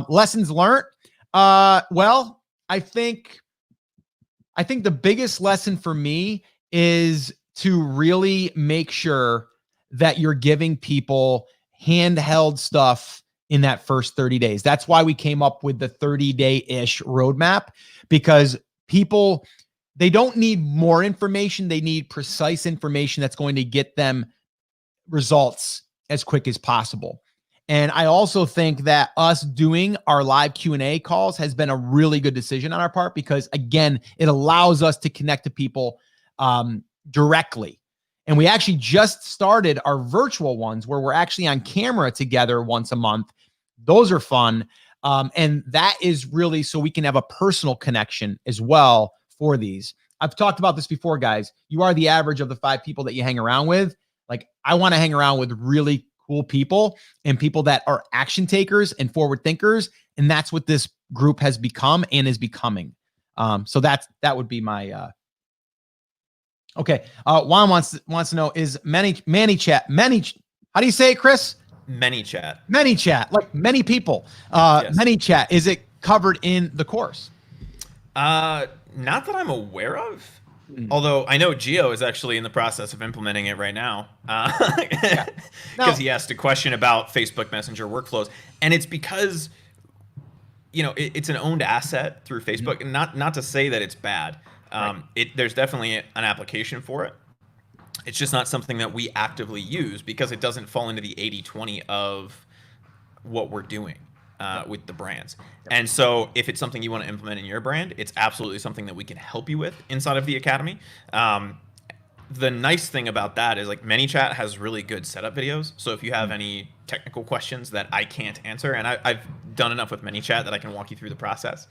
Lessons learned. Well, I think the biggest lesson for me is to really make sure that you're giving people handheld stuff in that first 30 days. That's why we came up with the 30-day-ish roadmap, because people, they don't need more information. They need precise information that's going to get them results as quick as possible. And I also think that us doing our live Q&A calls has been a really good decision on our part, because again, it allows us to connect to people directly. And we actually just started our virtual ones where we're actually on camera together once a month. Those are fun. And that is really so we can have a personal connection as well for these. I've talked about this before, guys. You are the average of the 5 people that you hang around with. Like, I want to hang around with really cool people and people that are action takers and forward thinkers. And that's what this group has become and is becoming. So that would be my, okay. Juan wants to know, is ManyChat, how do you say it, Chris? ManyChat, like many people, yes. ManyChat, is it covered in the course? Not that I'm aware of. Although I know Gio is actually in the process of implementing it right now, because he asked a question about Facebook Messenger workflows, and it's because, you know, it's an owned asset through Facebook, and not to say that it's bad. There's definitely an application for it. It's just not something that we actively use because it doesn't fall into the 80-20 of what we're doing with the brands. And so if it's something you want to implement in your brand, it's absolutely something that we can help you with inside of the Academy. the nice thing about that is like ManyChat has really good setup videos. So if you have any technical questions that I can't answer, and I've done enough with ManyChat that I can walk you through the process,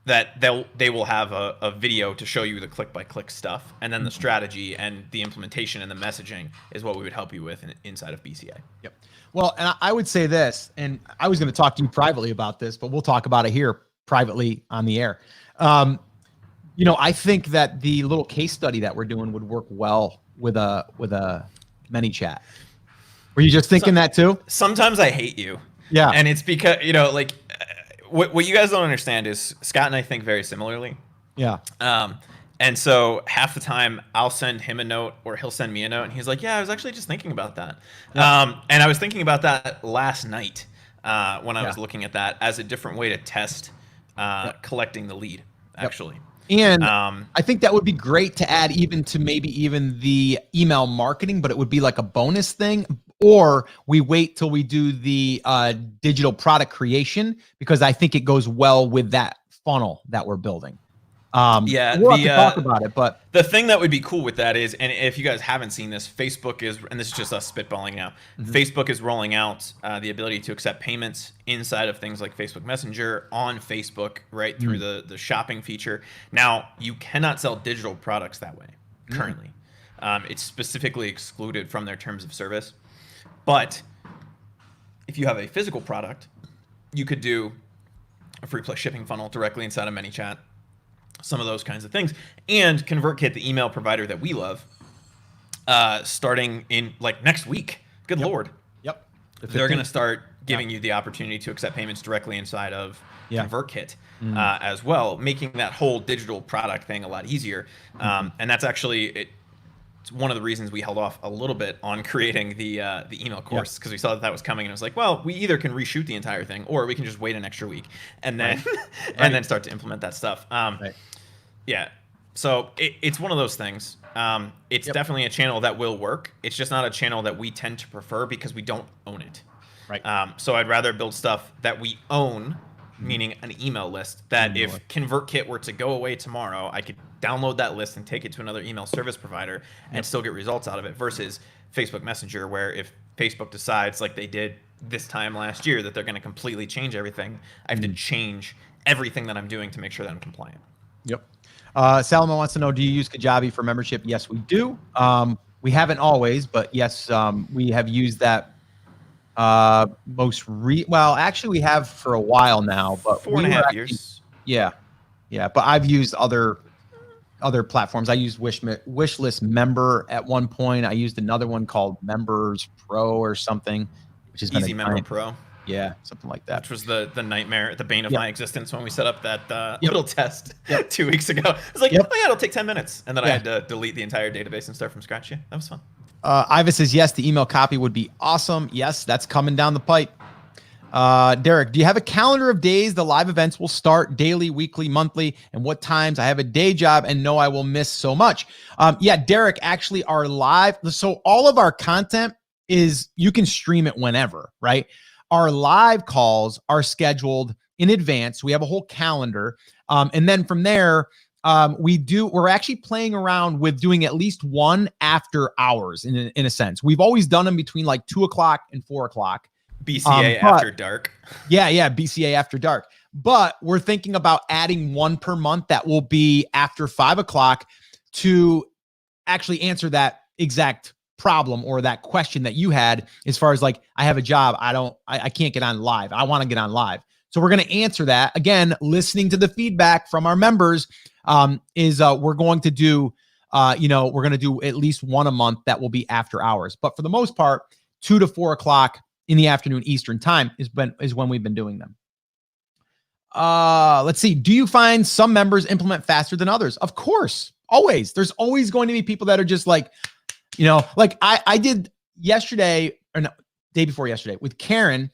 that they will have a video to show you the click-by-click stuff, and then the strategy and the implementation and the messaging is what we would help you with inside of BCA. Yep. Well, and I would say this, and I was going to talk to you privately about this, but we'll talk about it here privately on the air. You know, I think that the little case study that we're doing would work well with a ManyChat. Were you just thinking that too? Sometimes I hate you. Yeah. And it's because, you know, like what you guys don't understand is Scott and I think very similarly. Yeah. And so half the time I'll send him a note or he'll send me a note and he's like, yeah, I was actually just thinking about that. Yeah. And I was thinking about that last night when I was looking at that as a different way to test collecting the lead, actually. And I think that would be great to add even to maybe even the email marketing, but it would be like a bonus thing. Or we wait till we do the digital product creation, because I think it goes well with that funnel that we're building. Yeah, we'll have to talk about it, but the thing that would be cool with that is, and if you guys haven't seen this, Facebook is, and this is just us spitballing now, Facebook is rolling out the ability to accept payments inside of things like Facebook Messenger on Facebook, right, through the shopping feature. Now, you cannot sell digital products that way currently. It's specifically excluded from their terms of service. But if you have a physical product, you could do a free plus shipping funnel directly inside of ManyChat, some of those kinds of things, and ConvertKit, the email provider that we love, starting in like next week. Good Lord. Yep. They're going to start giving you the opportunity to accept payments directly inside of ConvertKit as well, making that whole digital product thing a lot easier. And that's actually it's one of the reasons we held off a little bit on creating the email course, because we saw that was coming, and it was like, well, we either can reshoot the entire thing or we can just wait an extra week and then and then start to implement that stuff. Yeah, so it's one of those things. It's definitely a channel that will work. It's just not a channel that we tend to prefer because we don't own it. Right. So I'd rather build stuff that we own, meaning an email list, that if ConvertKit were to go away tomorrow, I could download that list and take it to another email service provider and still get results out of it, versus Facebook Messenger, where if Facebook decides, like they did this time last year, that they're going to completely change everything, I have to change everything that I'm doing to make sure that I'm compliant. Yep. Salomon wants to know, do you use Kajabi for membership? Yes, we do. We haven't always, but yes, we have used that well, actually we have for a while now, but 4.5 years. Yeah. But I've used other platforms. I used Wishlist Member at one point. I used another one called Members Pro or something, which is Easy Member Pro. Yeah, something like that. Which was the nightmare, the bane of my existence when we set up that little test 2 weeks ago. It was like, oh yeah, it'll take 10 minutes. And then I had to delete the entire database and start from scratch. Yeah, that was fun. Iva says, yes, the email copy would be awesome. Yes, that's coming down the pipe. Derek, do you have a calendar of days the live events will start, daily, weekly, monthly, and what times? I have a day job and know I will miss so much. Yeah, Derek, actually our live, so all of our content is, you can stream it whenever, right? Our live calls are scheduled in advance. We have a whole calendar. And then from there, we're actually playing around with doing at least one after hours in a sense. We've always done them between like 2 o'clock and 4 o'clock. BCA after dark. Yeah, BCA after dark. But we're thinking about adding one per month that will be after 5 o'clock to actually answer that exact problem or that question that you had, as far as like, I have a job, I can't get on live, I want to get on live. So we're going to answer that. Again, listening to the feedback from our members, we're going to do, we're going to do at least one a month that will be after hours. But for the most part, 2 to 4 o'clock in the afternoon Eastern time is when we've been doing them. Let's see. Do you find some members implement faster than others? Of course, always. There's always going to be people that are just like, like I did yesterday, or no, day before yesterday with Karen,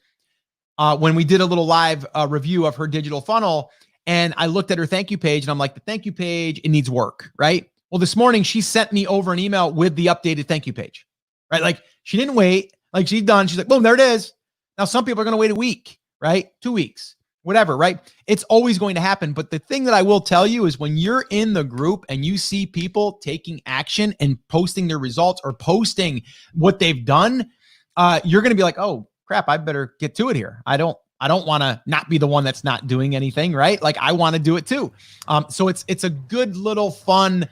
when we did a little live review of her digital funnel, and I looked at her thank you page and I'm like, the thank you page, it needs work, right? Well, this morning she sent me over an email with the updated thank you page, right? Like she didn't wait, like she's done. She's like, boom, there it is. Now some people are going to wait a week, right? 2 weeks. whatever, right? It's always going to happen. But the thing that I will tell you is when you're in the group and you see people taking action and posting their results or posting what they've done, you're going to be like, oh crap, I better get to it here. I don't want to not be the one that's not doing anything, right? Like I want to do it too. So it's a good little fun,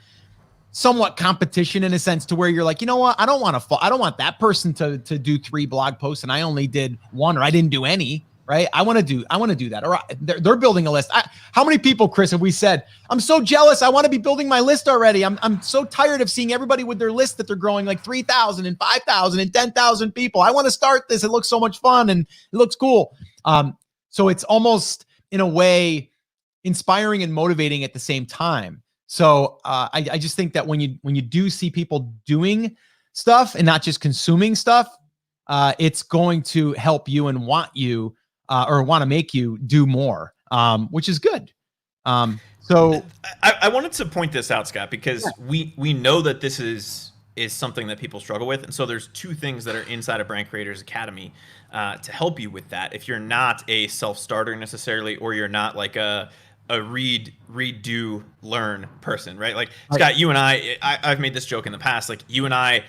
somewhat competition in a sense to where you're like, you know what? I don't want that person to do 3 blog posts and I only did 1 or I didn't do any, right? I want to do that. Or they're building a list. How many people, Chris, have we said, I'm so jealous. I want to be building my list already. I'm so tired of seeing everybody with their list that they're growing like 3,000 and 5,000 and 10,000 people. I want to start this. It looks so much fun and it looks cool. So it's almost in a way inspiring and motivating at the same time. So I just think that when you do see people doing stuff and not just consuming stuff, it's going to help you and want you or want to make you do more, which is good. So I wanted to point this out, Scott, because we know that this is something that people struggle with. And so there's 2 things that are inside of Brand Creators Academy to help you with that. If you're not a self-starter necessarily, or you're not like a read, do, learn person, right? Like Scott, you and I've made this joke in the past, like you and I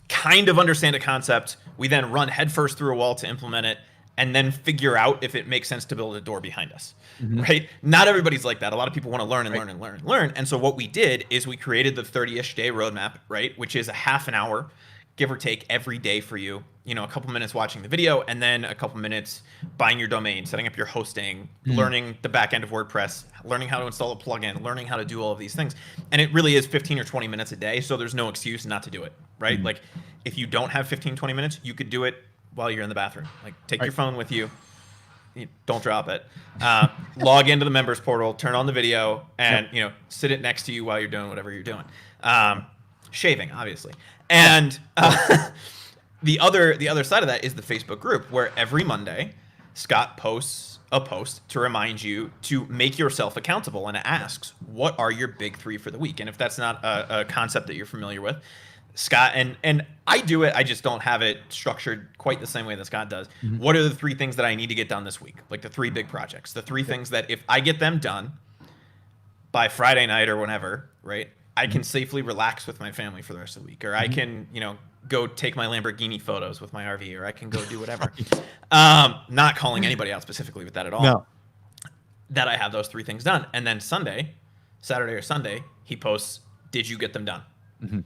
kind of understand a concept. We then run headfirst through a wall to implement it and then figure out if it makes sense to build a door behind us, right? Not everybody's like that. A lot of people want to learn and learn and learn and learn. And so what we did is we created the 30-ish day roadmap, right? Which is a half an hour, give or take, every day for you. You know, a couple minutes watching the video and then a couple minutes buying your domain, setting up your hosting, learning the back end of WordPress, learning how to install a plugin, learning how to do all of these things. And it really is 15 or 20 minutes a day. So there's no excuse not to do it, right? Like if you don't have 15, 20 minutes, you could do it while you're in the bathroom. Like take your phone with you. Don't drop it. Log into the members portal, turn on the video, and you know, sit it next to you while you're doing whatever you're doing. Shaving, obviously. And the other side of that is the Facebook group, where every Monday Scott posts a post to remind you to make yourself accountable, and it asks, what are your big 3 for the week? And if that's not a concept that you're familiar with, Scott, and I do it, I just don't have it structured quite the same way that Scott does. What are the 3 things that I need to get done this week? Like the 3 big projects, the 3 things that if I get them done by Friday night or whenever, right, I can safely relax with my family for the rest of the week, or I can, you know, go take my Lamborghini photos with my RV, or I can go do whatever. Not calling anybody out specifically with that at all. No. That I have those 3 things done. And then Saturday or Sunday, he posts, did you get them done?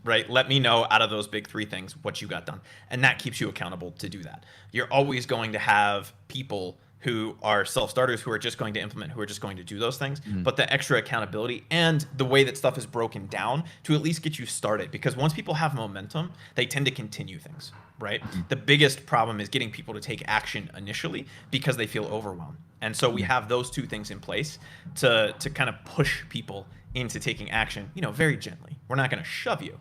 Right? Let me know out of those big 3 things what you got done. And that keeps you accountable to do that. You're always going to have people who are self-starters who are just going to implement, who are just going to do those things. But the extra accountability and the way that stuff is broken down to at least get you started, because once people have momentum, they tend to continue things, right? The biggest problem is getting people to take action initially because they feel overwhelmed. And so we have those 2 things in place to kind of push people into taking action, you know, very gently. We're not going to shove you.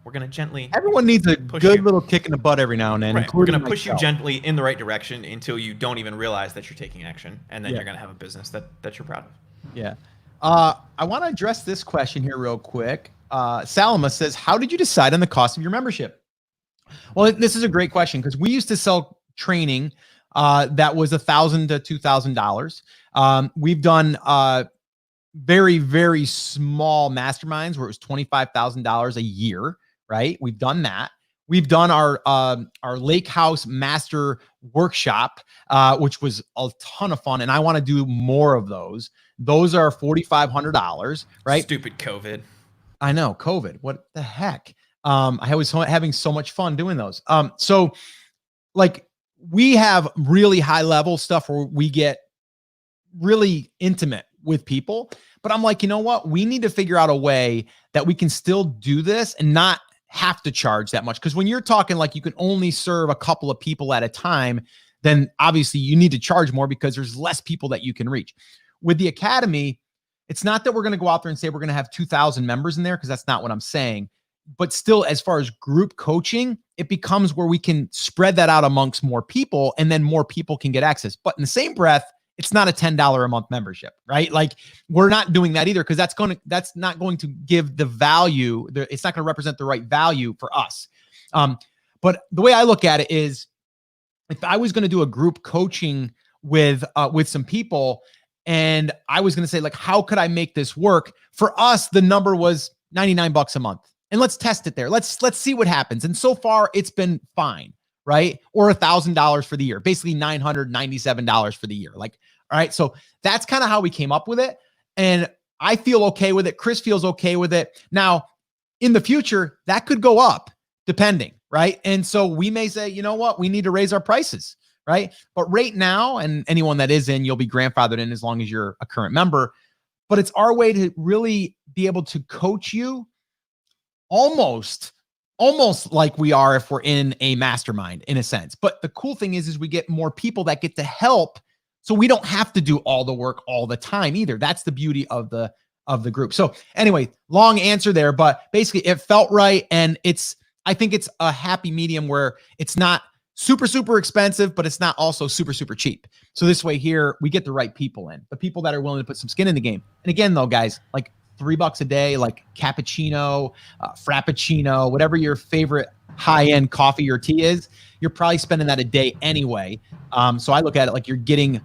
We're going to gently. Everyone needs a good little kick in the butt every now and then. Right. We're going to push you gently in the right direction until you don't even realize that you're taking action. And then you're going to have a business that you're proud of. Yeah. I want to address this question here real quick. Salama says, how did you decide on the cost of your membership? Well, this is a great question because we used to sell training that was $1,000 to $2,000. We've done very, very small masterminds where it was $25,000 a year. Right? We've done that. We've done our Lake House Master Workshop, which was a ton of fun, and I want to do more of those. Those are $4,500, right? Stupid COVID. I know, COVID. What the heck? I was having so much fun doing those. So, like, we have really high level stuff where we get really intimate with people, but I'm like, you know what? We need to figure out a way that we can still do this and not have to charge that much. Because when you're talking like you can only serve a couple of people at a time, then obviously you need to charge more because there's less people that you can reach. With the Academy, it's not that we're going to go out there and say we're going to have 2,000 members in there, because that's not what I'm saying. But still, as far as group coaching, it becomes where we can spread that out amongst more people, and then more people can get access. But in the same breath, it's not a $10 a month membership, right? Like, we're not doing that either, because that's not going to give the value. It's not going to represent the right value for us. But the way I look at it is, if I was going to do a group coaching with some people, and I was going to say, like, how could I make this work? For us, the number was $99 a month. And let's test it there. Let's see what happens. And so far it's been fine, right? Or $1,000 for the year, basically $997 for the year. Like, all right. So that's kind of how we came up with it. And I feel okay with it. Chris feels okay with it. Now, in the future, that could go up depending, right? And so we may say, you know what, we need to raise our prices, right? But right now, and anyone that is in, you'll be grandfathered in as long as you're a current member. But it's our way to really be able to coach you almost like we are if we're in a mastermind in a sense. But the cool thing is we get more people that get to help, so we don't have to do all the work all the time either. That's the beauty of the group. So anyway, long answer there, but basically it felt right. And I think it's a happy medium where it's not super, super expensive, but it's not also super, super cheap. So this way here, we get the right people in, the people that are willing to put some skin in the game. And again, though, guys, like $3 a day, like cappuccino, frappuccino, whatever your favorite high-end coffee or tea is, you're probably spending that a day anyway. So I look at it like you're getting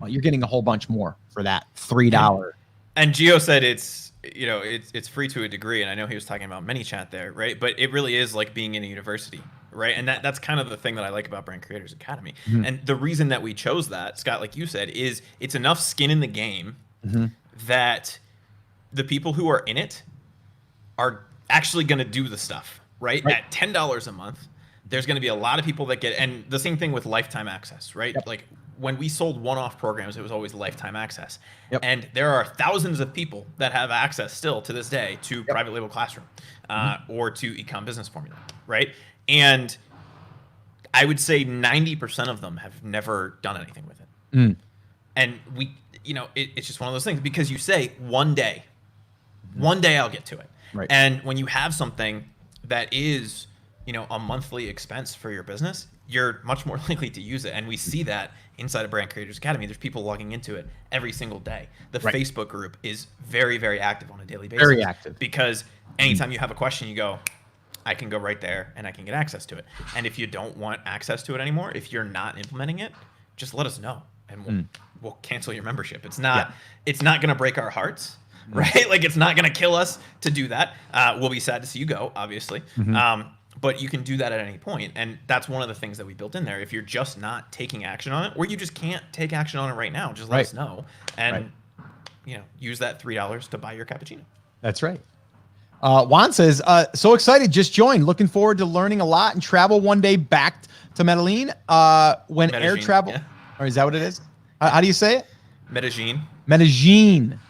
a whole bunch more for that $3. And Gio said it's free to a degree, and I know he was talking about ManyChat there, right? But it really is like being in a university, right? And that's kind of the thing that I like about Brand Creators Academy. Mm-hmm. And the reason that we chose that, Scott, like you said, is it's enough skin in the game that the people who are in it are actually going to do the stuff, right? At $10 a month, there's going to be a lot of people that get, and the same thing with lifetime access, right? Yep. Like when we sold one-off programs, it was always lifetime access. Yep. And there are thousands of people that have access still to this day to Private Label Classroom or to Ecom Business Formula, right? And I would say 90% of them have never done anything with it. And we, it's just one of those things, because you say one day I'll get to it. Right. And when you have something that is, a monthly expense for your business, you're much more likely to use it. And we see that inside of Brand Creators Academy. There's people logging into it every single day. The Facebook group is very, very active on a daily basis. Very active. Because anytime you have a question, you go, I can go right there and I can get access to it. And if you don't want access to it anymore, if you're not implementing it, just let us know and we'll cancel your membership. It's not going to break our hearts, right? Like, it's not going to kill us to do that. We'll be sad to see you go, obviously. But you can do that at any point. And that's one of the things that we built in there. If you're just not taking action on it, or you just can't take action on it right now, just let us know. And, use that $3 to buy your cappuccino. That's right. Juan says, so excited, just joined. Looking forward to learning a lot and travel one day back to Medellin when air travel. Yeah. Or is that what it is? How do you say it? Medellin. Medellin.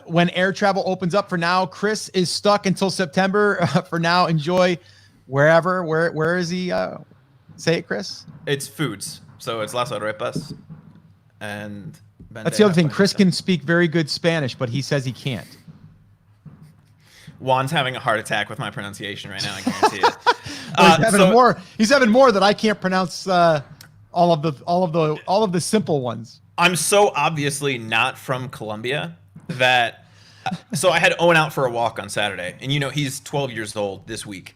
When air travel opens up. For now, Chris is stuck until September. For now, enjoy wherever. Where is he? Say it, Chris. It's foods. So it's Las Arepas. And that's the other thing. Chris can speak very good Spanish, but he says he can't. Juan's having a heart attack with my pronunciation right now. I guarantee it. He's having more that I can't pronounce. All of the simple ones. I'm so obviously not from Colombia that. So I had Owen out for a walk on Saturday, and he's 12 years old this week.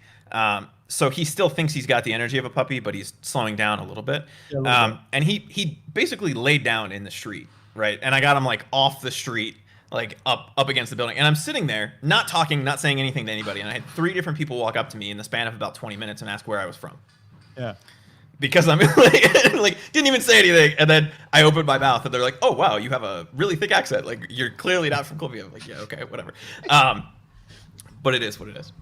So he still thinks he's got the energy of a puppy, but he's slowing down a little bit. And he basically laid down in the street, right? And I got him like off the street, like up against the building. And I'm sitting there, not talking, not saying anything to anybody. And I had 3 different people walk up to me in the span of about 20 minutes and ask where I was from. Yeah. Because I'm like didn't even say anything. And then I opened my mouth and they're like, oh, wow, you have a really thick accent. Like, you're clearly not from Colombia. I'm like, yeah, okay, whatever. But it is what it is.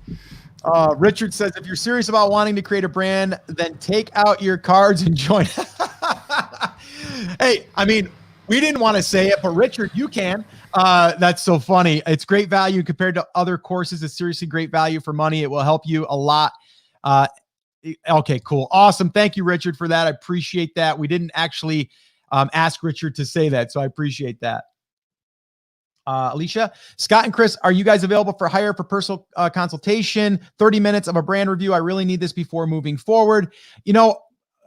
Richard says, if you're serious about wanting to create a brand, then take out your cards and join. Hey, I mean, we didn't want to say it, but Richard, you can. That's so funny. It's great value compared to other courses. It's seriously great value for money. It will help you a lot. Okay, cool. Awesome. Thank you, Richard, for that. I appreciate that. We didn't actually ask Richard to say that, so I appreciate that. Alicia, Scott and Chris, are you guys available for hire for personal consultation? 30 minutes of a brand review. I really need this before moving forward.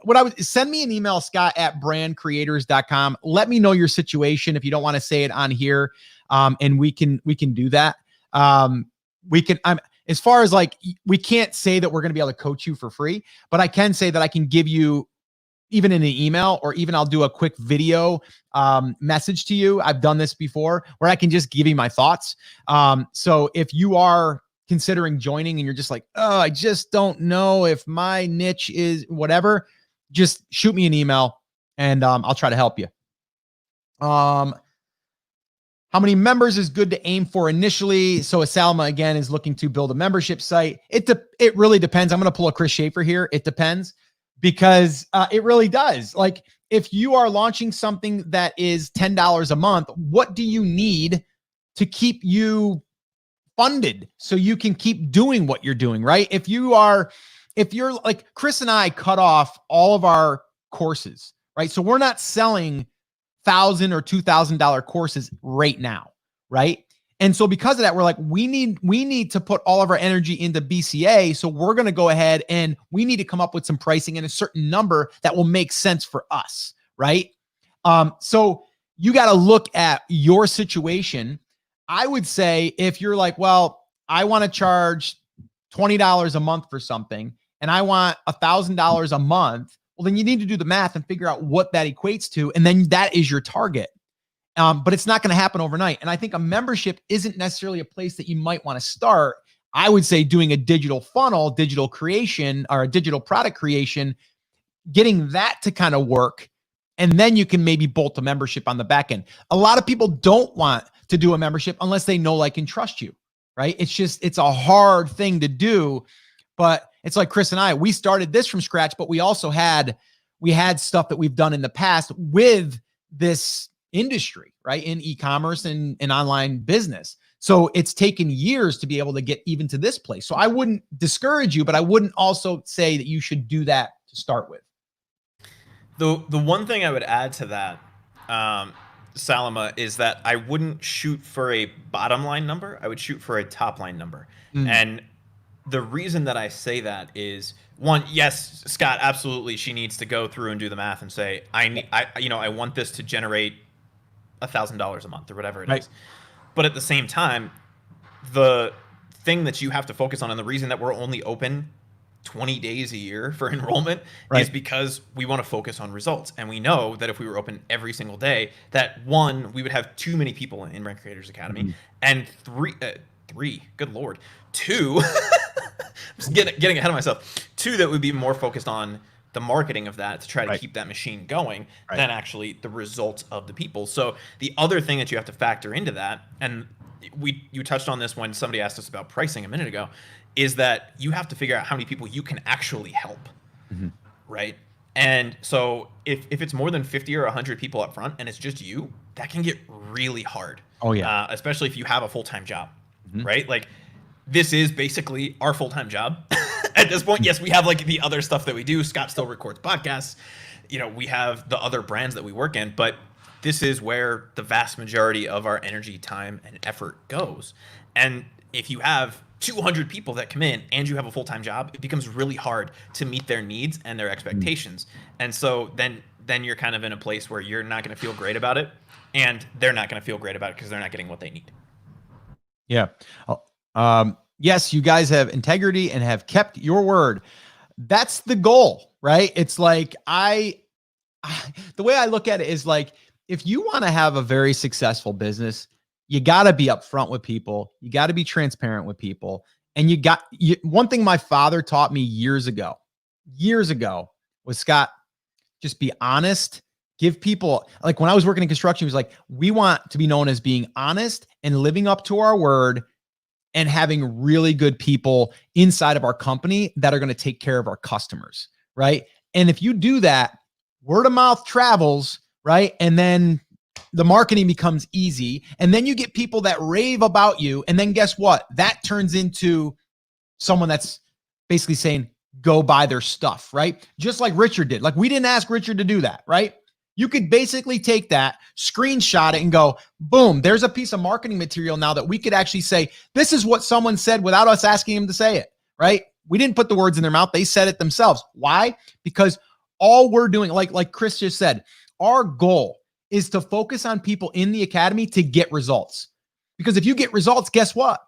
What I would send me an email, Scott@brandcreators.com. Let me know your situation if you don't want to say it on here. And we can do that. As far as like, we can't say that we're going to be able to coach you for free, but I can say that I can give you even in an email, or even I'll do a quick video message to you. I've done this before where I can just give you my thoughts. So if you are considering joining and you're just like, oh, I just don't know if my niche is whatever, just shoot me an email and I'll try to help you. How many members is good to aim for initially? So Salma, again, is looking to build a membership site. It really depends. I'm going to pull a Chris Schaefer here. It depends, because it really does. Like, if you are launching something that is $10 a month, what do you need to keep you funded so you can keep doing what you're doing, right? If you're like Chris and I cut off all of our courses, right? So we're not selling $1,000 or $2,000 courses right now, right? And so because of that, we're like, we need to put all of our energy into BCA. So we're going to go ahead and we need to come up with some pricing and a certain number that will make sense for us, right? So you got to look at your situation. I would say if you're like, well, I want to charge $20 a month for something and I want $1,000 a month, well, then you need to do the math and figure out what that equates to. And then that is your target. But it's not going to happen overnight. And I think a membership isn't necessarily a place that you might want to start. I would say doing a digital funnel, digital creation, or a digital product creation, getting that to kind of work. And then you can maybe bolt a membership on the back end. A lot of people don't want to do a membership unless they know, like, and trust you, right? It's a hard thing to do. But it's like Chris and I, we started this from scratch, but we also had stuff that we've done in the past with this industry, right? In e-commerce and online business. So it's taken years to be able to get even to this place. So I wouldn't discourage you, but I wouldn't also say that you should do that to start with. The one thing I would add to that, Salama, is that I wouldn't shoot for a bottom line number. I would shoot for a top line number. And the reason that I say that is, one, yes, Scott, absolutely, she needs to go through and do the math and say, I want this to generate $1,000 a month or whatever it is. But at the same time, the thing that you have to focus on, and the reason that we're only open 20 days a year for enrollment, is because we want to focus on results. And we know that if we were open every single day, that one, we would have too many people in Brand Creators Academy, and three, good Lord, two, I'm just getting ahead of myself. Two, that would be more focused on the marketing of that to try to keep that machine going than actually the results of the people. So the other thing that you have to factor into that, and you touched on this when somebody asked us about pricing a minute ago, is that you have to figure out how many people you can actually help, right? And so if it's more than 50 or 100 people up front and it's just you, that can get really hard. Oh yeah. Especially if you have a full-time job, right? Like, this is basically our full-time job at this point. Yes, we have like the other stuff that we do. Scott still records podcasts. We have the other brands that we work in, but this is where the vast majority of our energy, time, and effort goes. And if you have 200 people that come in and you have a full-time job, it becomes really hard to meet their needs and their expectations. And so then you're kind of in a place where you're not going to feel great about it, and they're not going to feel great about it because they're not getting what they need. Yeah. Yes, you guys have integrity and have kept your word. That's the goal, right? It's like, the way I look at it is like, if you want to have a very successful business, you got to be upfront with people. You got to be transparent with people. And one thing my father taught me years ago was, Scott, just be honest. Give people, like when I was working in construction, he was like, we want to be known as being honest and living up to our word and having really good people inside of our company that are going to take care of our customers, right? And if you do that, word of mouth travels, right? And then the marketing becomes easy. And then you get people that rave about you. And then guess what? That turns into someone that's basically saying, go buy their stuff, right? Just like Richard did. Like, we didn't ask Richard to do that, right? You could basically take that, screenshot it, and go, boom, there's a piece of marketing material now that we could actually say, this is what someone said without us asking him to say it, right? We didn't put the words in their mouth. They said it themselves. Why? Because all we're doing, like Chris just said, our goal is to focus on people in the academy to get results. Because if you get results, guess what?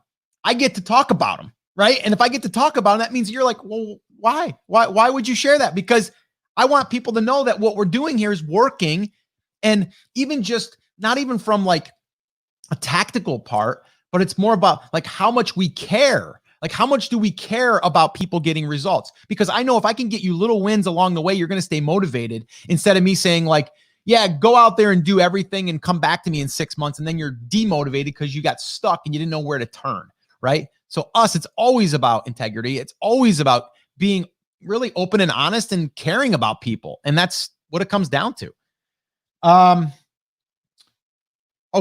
I get to talk about them, right? And if I get to talk about them, that means you're like, well, why? Why would you share that? Because I want people to know that what we're doing here is working. And even just not even from like a tactical part, but it's more about like how much we care. Like how much do we care about people getting results? Because I know if I can get you little wins along the way, you're going to stay motivated instead of me saying like, yeah, go out there and do everything and come back to me in 6 months. And then you're demotivated because you got stuck and you didn't know where to turn. Right. So it's always about integrity. It's always about being really open and honest and caring about people. And that's what it comes down to.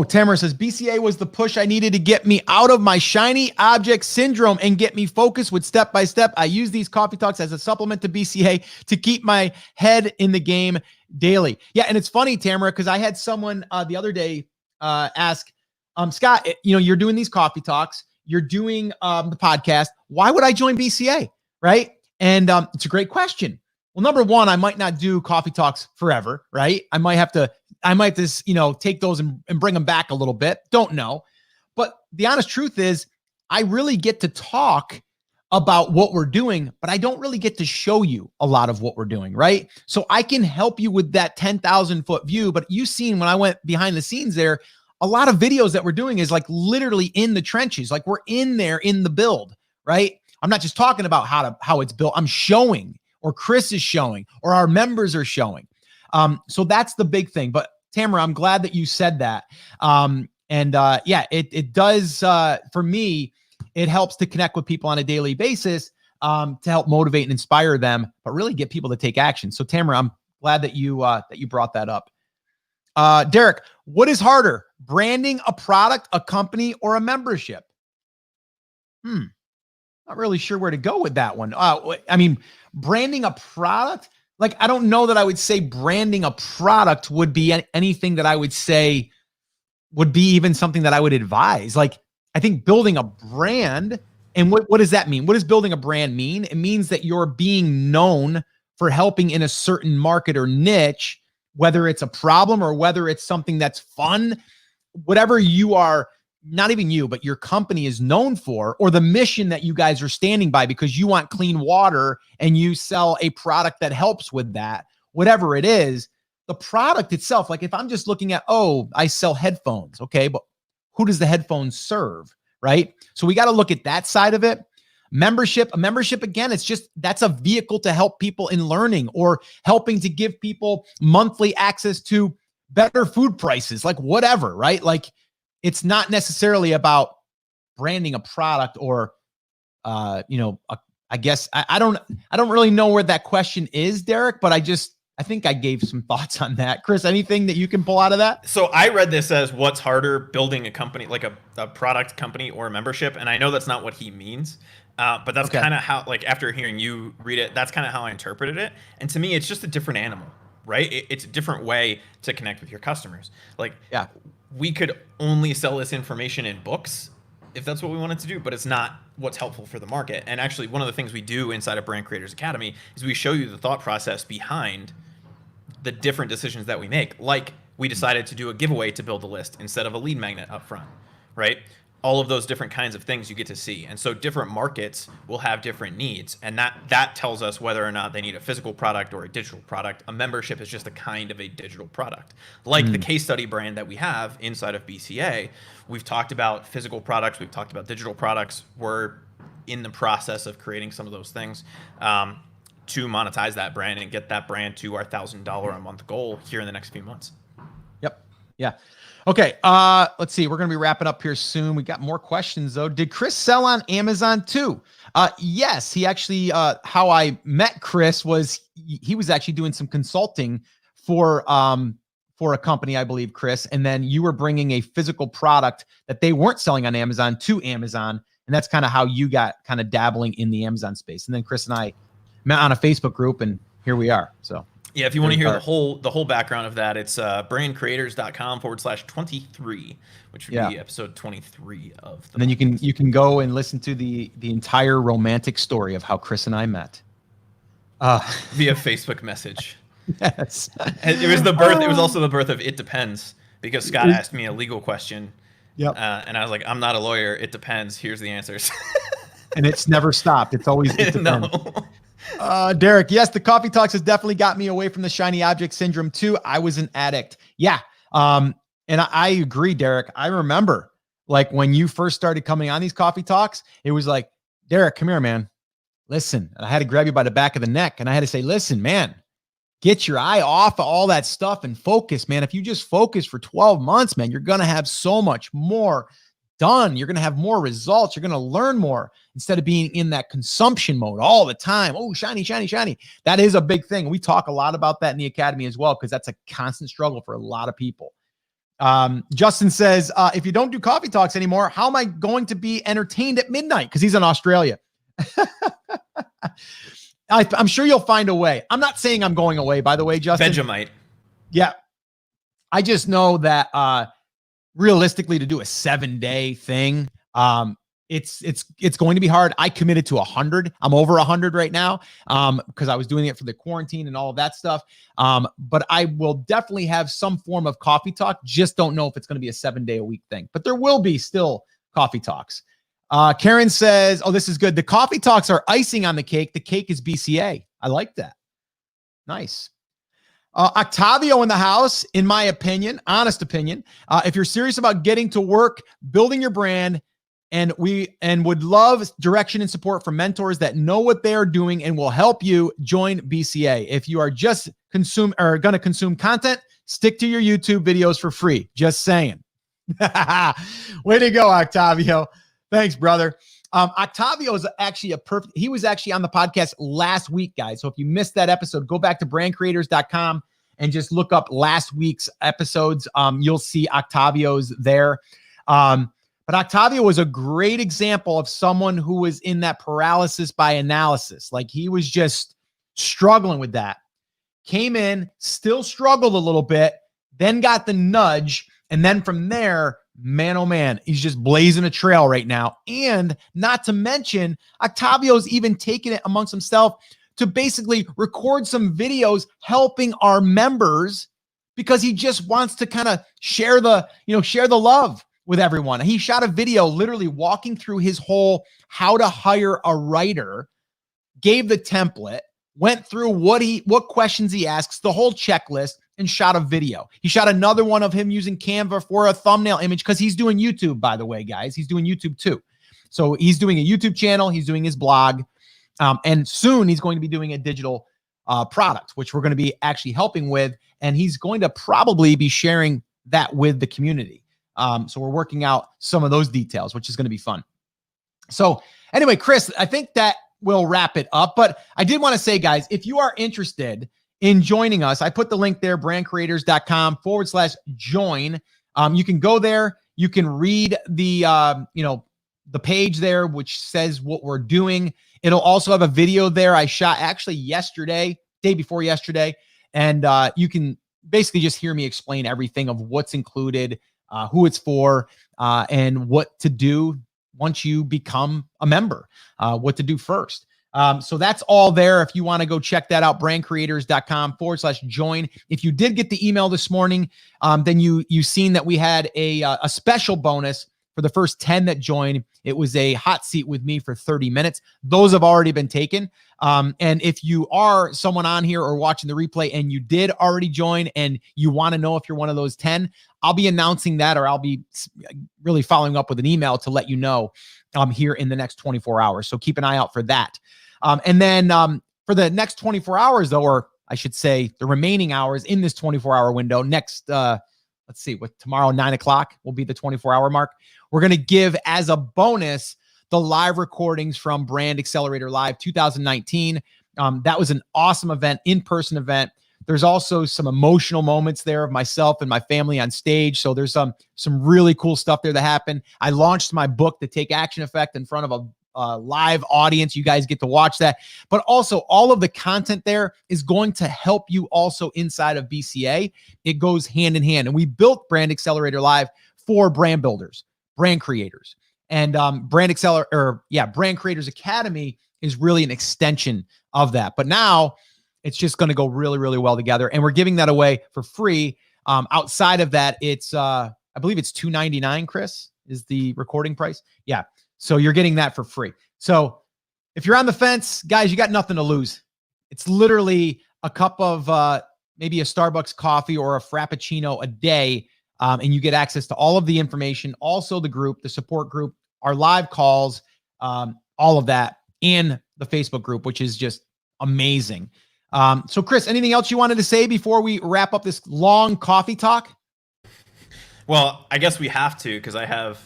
Tamara says, BCA was the push I needed to get me out of my shiny object syndrome and get me focused with step by step. I use these coffee talks as a supplement to BCA to keep my head in the game daily. Yeah. And it's funny, Tamara, because I had someone the other day ask, Scott, you're doing these coffee talks, you're doing the podcast. Why would I join BCA? Right. And it's a great question. Well, number one, I might not do coffee talks forever, right? I might have to, take those and bring them back a little bit. Don't know. But the honest truth is I really get to talk about what we're doing, but I don't really get to show you a lot of what we're doing, right? So I can help you with that 10,000 foot view, but you've seen when I went behind the scenes there, a lot of videos that we're doing is like literally in the trenches. Like we're in there in the build, right? I'm not just talking about how it's built. I'm showing, or Chris is showing, or our members are showing. So that's the big thing. But Tamara, I'm glad that you said that. It does, for me, it helps to connect with people on a daily basis to help motivate and inspire them, but really get people to take action. So Tamara, I'm glad that you brought that up. Derek, what is harder, branding a product, a company, or a membership? Not really sure where to go with that one. Branding a product, like, I don't know that I would say branding a product would be anything that I would say would be even something that I would advise. Like, I think building a brand, and what does that mean? What does building a brand mean? It means that you're being known for helping in a certain market or niche, whether it's a problem or whether it's something that's fun, whatever you are. Not even you, but your company is known for, or the mission that you guys are standing by because you want clean water and you sell a product that helps with that, whatever it is, the product itself. Like if I'm just looking at, I sell headphones. Okay. But who does the headphones serve? Right. So we got to look at that side of it. A membership, again, that's a vehicle to help people in learning or helping to give people monthly access to better food prices, like whatever, right? Like, it's not necessarily about branding a product or, I guess I don't really know where that question is, Derek, but I think I gave some thoughts on that. Chris, anything that you can pull out of that? So I read this as what's harder, building a company, like a product company or a membership. And I know that's not what he means, but that's kind of how, like, after hearing you read it, that's kind of how I interpreted it. And to me, it's just a different animal, right? It's a different way to connect with your customers. Like, yeah. We could only sell this information in books if that's what we wanted to do, but it's not what's helpful for the market. And actually, one of the things we do inside of Brand Creators Academy is we show you the thought process behind the different decisions that we make. Like, we decided to do a giveaway to build a list instead of a lead magnet up front, right? All of those different kinds of things you get to see. And so different markets will have different needs. And that tells us whether or not they need a physical product or a digital product. A membership is just a kind of a digital product. Like the case study brand that we have inside of BCA, we've talked about physical products, we've talked about digital products. We're in the process of creating some of those things to monetize that brand and get that brand to our $1,000 a month goal here in the next few months. Yep. Yeah. Okay, let's see. We're going to be wrapping up here soon. We got more questions, though. Did Chris sell on Amazon, too? Yes, he actually, how I met Chris was he was actually doing some consulting for a company, I believe, Chris. And then you were bringing a physical product that they weren't selling on Amazon to Amazon. And that's kind of how you got kind of dabbling in the Amazon space. And then Chris and I met on a Facebook group, and here we are. So. Yeah, if you want to hear the whole background of that, it's brandcreators.com/23, which would be episode 23 of the. And then you can go and listen to the entire romantic story of how Chris and I met. Via Facebook message. Yes. And it was the birth. It was also the birth of It Depends, because Scott asked me a legal question. Yep. And I was like, I'm not a lawyer. It depends. Here's the answers. And it's never stopped. It's always it depends. No. Derek, yes, the coffee talks has definitely got me away from the shiny object syndrome too. I was an addict. Yeah. And I agree, Derek. I remember like when you first started coming on these coffee talks, it was like, Derek, come here, man. Listen. And I had to grab you by the back of the neck and I had to say, listen, man, get your eye off of all that stuff and focus, man. If you just focus for 12 months, man, you're going to have so much more done. You're going to have more results. You're going to learn more instead of being in that consumption mode all the time. Oh, shiny, shiny, shiny. That is a big thing. We talk a lot about that in the academy as well, because that's a constant struggle for a lot of people. Justin says, if you don't do coffee talks anymore, how am I going to be entertained at midnight? Because he's in Australia. I'm sure you'll find a way. I'm not saying I'm going away, by the way, Justin. Vegemite. Yeah. I just know that realistically to do a 7-day thing, it's going to be hard. I committed to 100. I'm over 100 right now because I was doing it for the quarantine and all of that stuff. But I will definitely have some form of coffee talk. Just don't know if it's going to be a 7-day-a-week thing. But there will be still coffee talks. Karen says, oh, this is good. The coffee talks are icing on the cake. The cake is BCA. I like that. Nice. Octavio in the house, in my opinion, honest opinion, if you're serious about getting to work, building your brand, and would love direction and support from mentors that know what they are doing and will help you, join BCA. If you are just going to consume content, stick to your YouTube videos for free. Just saying. Way to go, Octavio. Thanks, brother. Octavio is actually he was actually on the podcast last week, guys. So if you missed that episode, go back to brandcreators.com and just look up last week's episodes. You'll see Octavio's there. But Octavio was a great example of someone who was in that paralysis by analysis. Like he was just struggling with that. Came in, still struggled a little bit, then got the nudge. And then from there, man, oh man, he's just blazing a trail right now. And not to mention, Octavio's even taken it amongst himself to basically record some videos helping our members because he just wants to kind of share the love with everyone. He shot a video literally walking through his whole how to hire a writer, gave the template, went through what questions he asks, the whole checklist, and shot a video. He shot another one of him using Canva for a thumbnail image because he's doing YouTube, by the way, guys. He's doing YouTube too. So he's doing a YouTube channel. He's doing his blog. And soon he's going to be doing a digital product, which we're going to be actually helping with. And he's going to probably be sharing that with the community. So we're working out some of those details, which is going to be fun. So anyway, Chris, I think that will wrap it up. But I did want to say, guys, if you are interested in joining us, I put the link there, brandcreators.com/join. You can go there. You can read the page there, which says what we're doing. It'll also have a video there I shot actually day before yesterday. And you can basically just hear me explain everything of what's included, who it's for, and what to do once you become a member, what to do first. So that's all there. If you want to go check that out, brandcreators.com/join. If you did get the email this morning, then you seen that we had a special bonus for the first 10 that joined. It was a hot seat with me for 30 minutes. Those have already been taken. And if you are someone on here or watching the replay and you did already join and you want to know if you're one of those 10, I'll be announcing that, or I'll be really following up with an email to let you know here in the next 24 hours. So keep an eye out for that. And then for the next 24 hours, though, or I should say the remaining hours in this 24-hour window, next, let's see, tomorrow, 9 o'clock will be the 24-hour mark. We're going to give as a bonus the live recordings from Brand Accelerator Live 2019. That was an awesome event, in-person event. There's also some emotional moments there of myself and my family on stage. So there's some really cool stuff there that happened. I launched my book, The Take Action Effect, in front of a live audience. You guys get to watch that. But also all of the content there is going to help you also inside of BCA. It goes hand in hand. And we built Brand Accelerator Live for brand builders, brand creators. And Brand Creators Academy is really an extension of that. But now it's just going to go really, really well together. And we're giving that away for free. Outside of that, it's I believe it's $299, Chris, is the recording price. Yeah. So you're getting that for free. So if you're on the fence, guys, you got nothing to lose. It's literally a cup of maybe a Starbucks coffee or a Frappuccino a day, and you get access to all of the information, also the group, the support group, our live calls, all of that, and the Facebook group, which is just amazing. So, Chris, anything else you wanted to say before we wrap up this long coffee talk? Well, I guess we have to because I have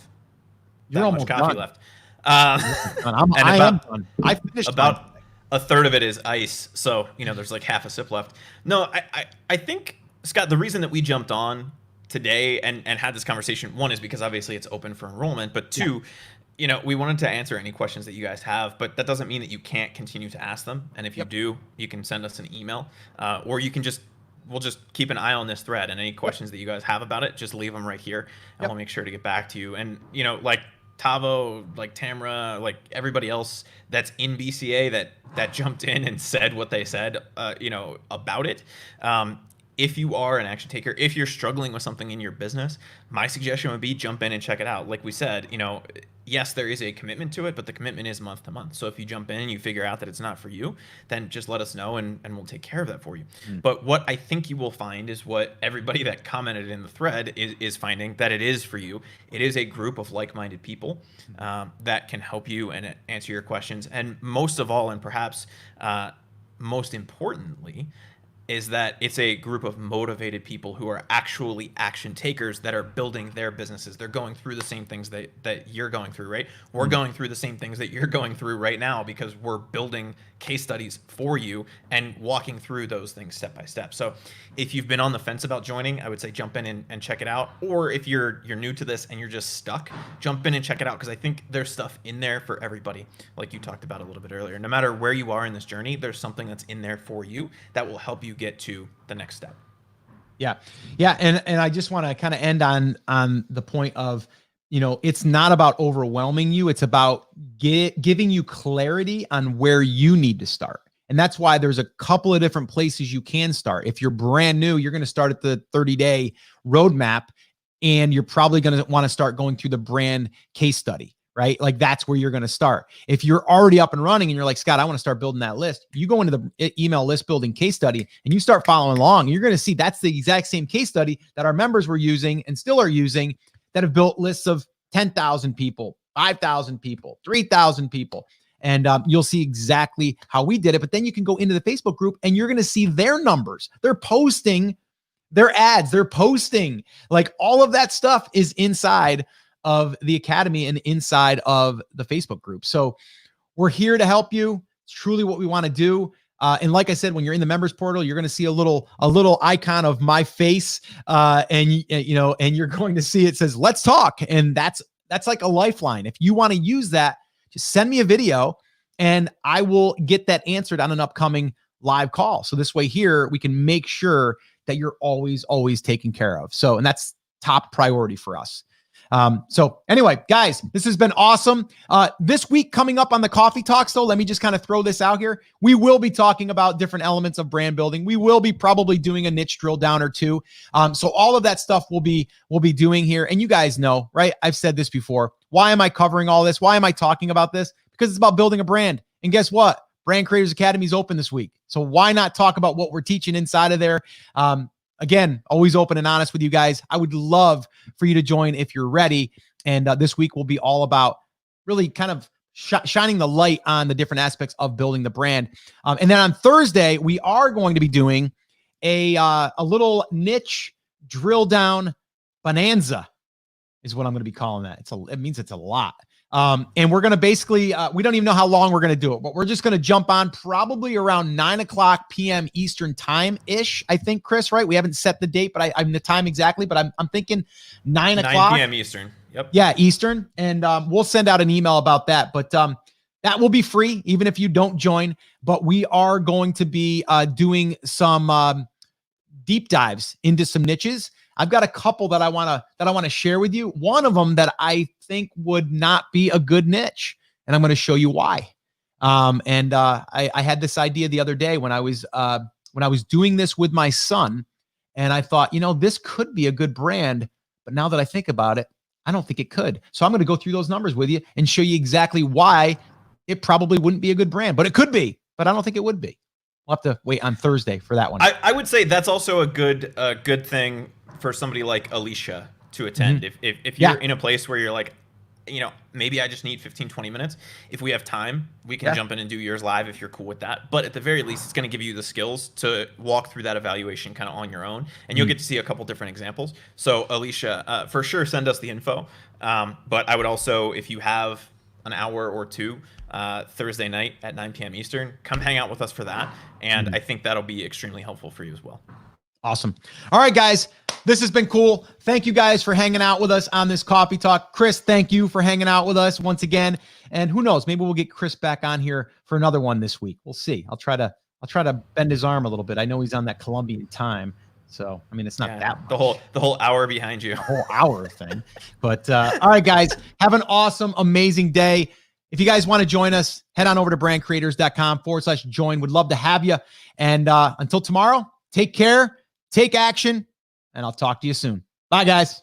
You're almost coffee done. left. I am done. I finished about a third of it is ice, so there's like half a sip left. No, I think, Scott, the reason that we jumped on today and had this conversation, one is because obviously it's open for enrollment, but two, we wanted to answer any questions that you guys have, but that doesn't mean that you can't continue to ask them. And if you do, you can send us an email, or you can we'll just keep an eye on this thread, and any questions that you guys have about it, just leave them right here, and we'll make sure to get back to you. And like Tavo, like Tamra, like everybody else that's in BCA that jumped in and said what they said, about it. If you are an action taker, if you're struggling with something in your business, my suggestion would be jump in and check it out. Like we said, yes, there is a commitment to it, but the commitment is month to month. So if you jump in and you figure out that it's not for you, then just let us know and we'll take care of that for you. But what I think you will find is what everybody that commented in the thread is finding, that it is for you. It is a group of like-minded people that can help you and answer your questions. And most of all, and perhaps most importantly, is that it's a group of motivated people who are actually action takers that are building their businesses. They're going through the same things that you're going through, right? We're going through the same things that you're going through right now because we're building case studies for you and walking through those things step by step. So if you've been on the fence about joining, I would say jump in and check it out. Or if you're new to this and you're just stuck, jump in and check it out, because I think there's stuff in there for everybody, like you talked about a little bit earlier. No matter where you are in this journey, there's something that's in there for you that will help you get to the next step. Yeah. And I just want to kind of end on the point of, it's not about overwhelming you. It's about giving you clarity on where you need to start. And that's why there's a couple of different places you can start. If you're brand new, you're going to start at the 30-day roadmap, and you're probably going to want to start going through the brand case study, right? Like that's where you're going to start. If you're already up and running and you're like, Scott, I want to start building that list, you go into the email list building case study and you start following along. You're going to see that's the exact same case study that our members were using and still are using, that have built lists of 10,000 people, 5,000 people, 3,000 people. And you'll see exactly how we did it. But then you can go into the Facebook group and you're going to see their numbers. They're posting their ads. They're posting, like, all of that stuff is inside of the Academy and inside of the Facebook group. So we're here to help you. It's truly what we want to do. And like I said, when you're in the members portal, you're going to see a little icon of my face, and you're going to see it says, "Let's talk." And that's like a lifeline. If you want to use that, just send me a video and I will get that answered on an upcoming live call. So this way here, we can make sure that you're always taken care of. So, and that's top priority for us. So anyway, guys, this has been awesome. This week coming up on the Coffee Talks, though, let me just kind of throw this out here. We will be talking about different elements of brand building. We will be probably doing a niche drill down or two. So all of that stuff we'll be doing here. And you guys know, right? I've said this before. Why am I covering all this? Why am I talking about this? Because it's about building a brand. And guess what? Brand Creators Academy is open this week. So why not talk about what we're teaching inside of there? Again, always open and honest with you guys. I would love for you to join if you're ready. And this week will be all about really kind of shining the light on the different aspects of building the brand. And then on Thursday, we are going to be doing a little niche drill down bonanza is what I'm going to be calling that. It means it's a lot. And we're going to basically, we don't even know how long we're going to do it, but we're just going to jump on probably around 9:00 p.m. Eastern time-ish, I think, Chris, right? We haven't set the date, but I'm the time exactly, but I'm thinking 9 p.m. Eastern. Yep. Yeah, Eastern. And we'll send out an email about that. But that will be free, even if you don't join. But we are going to be doing some deep dives into some niches. I've got a couple that I want to share with you. One of them that I think would not be a good niche, and I'm going to show you why. I had this idea the other day when I was doing this with my son, and I thought, this could be a good brand, but now that I think about it, I don't think it could. So I'm going to go through those numbers with you and show you exactly why it probably wouldn't be a good brand, but it could be. But I don't think it would be. We'll have to wait on Thursday for that one. I would say that's also a good thing for somebody like Alicia to attend. If you're in a place where you're like, maybe I just need 15, 20 minutes. If we have time, we can jump in and do yours live if you're cool with that. But at the very least, it's going to give you the skills to walk through that evaluation kind of on your own. And you'll get to see a couple different examples. So Alicia, for sure, send us the info. But I would also, if you have an hour or two Thursday night at 9 p.m. Eastern, come hang out with us for that. And I think that'll be extremely helpful for you as well. Awesome. All right, guys, this has been cool. Thank you guys for hanging out with us on this Coffee Talk. Chris, thank you for hanging out with us once again. And who knows, maybe we'll get Chris back on here for another one this week. We'll see. I'll try to bend his arm a little bit. I know he's on that Colombian time. So, I mean, it's not that much. The whole hour behind you. The whole hour thing. But all right, guys, have an awesome, amazing day. If you guys want to join us, head on over to brandcreators.com/join. Would love to have you. And until tomorrow, take care. Take action, and I'll talk to you soon. Bye, guys.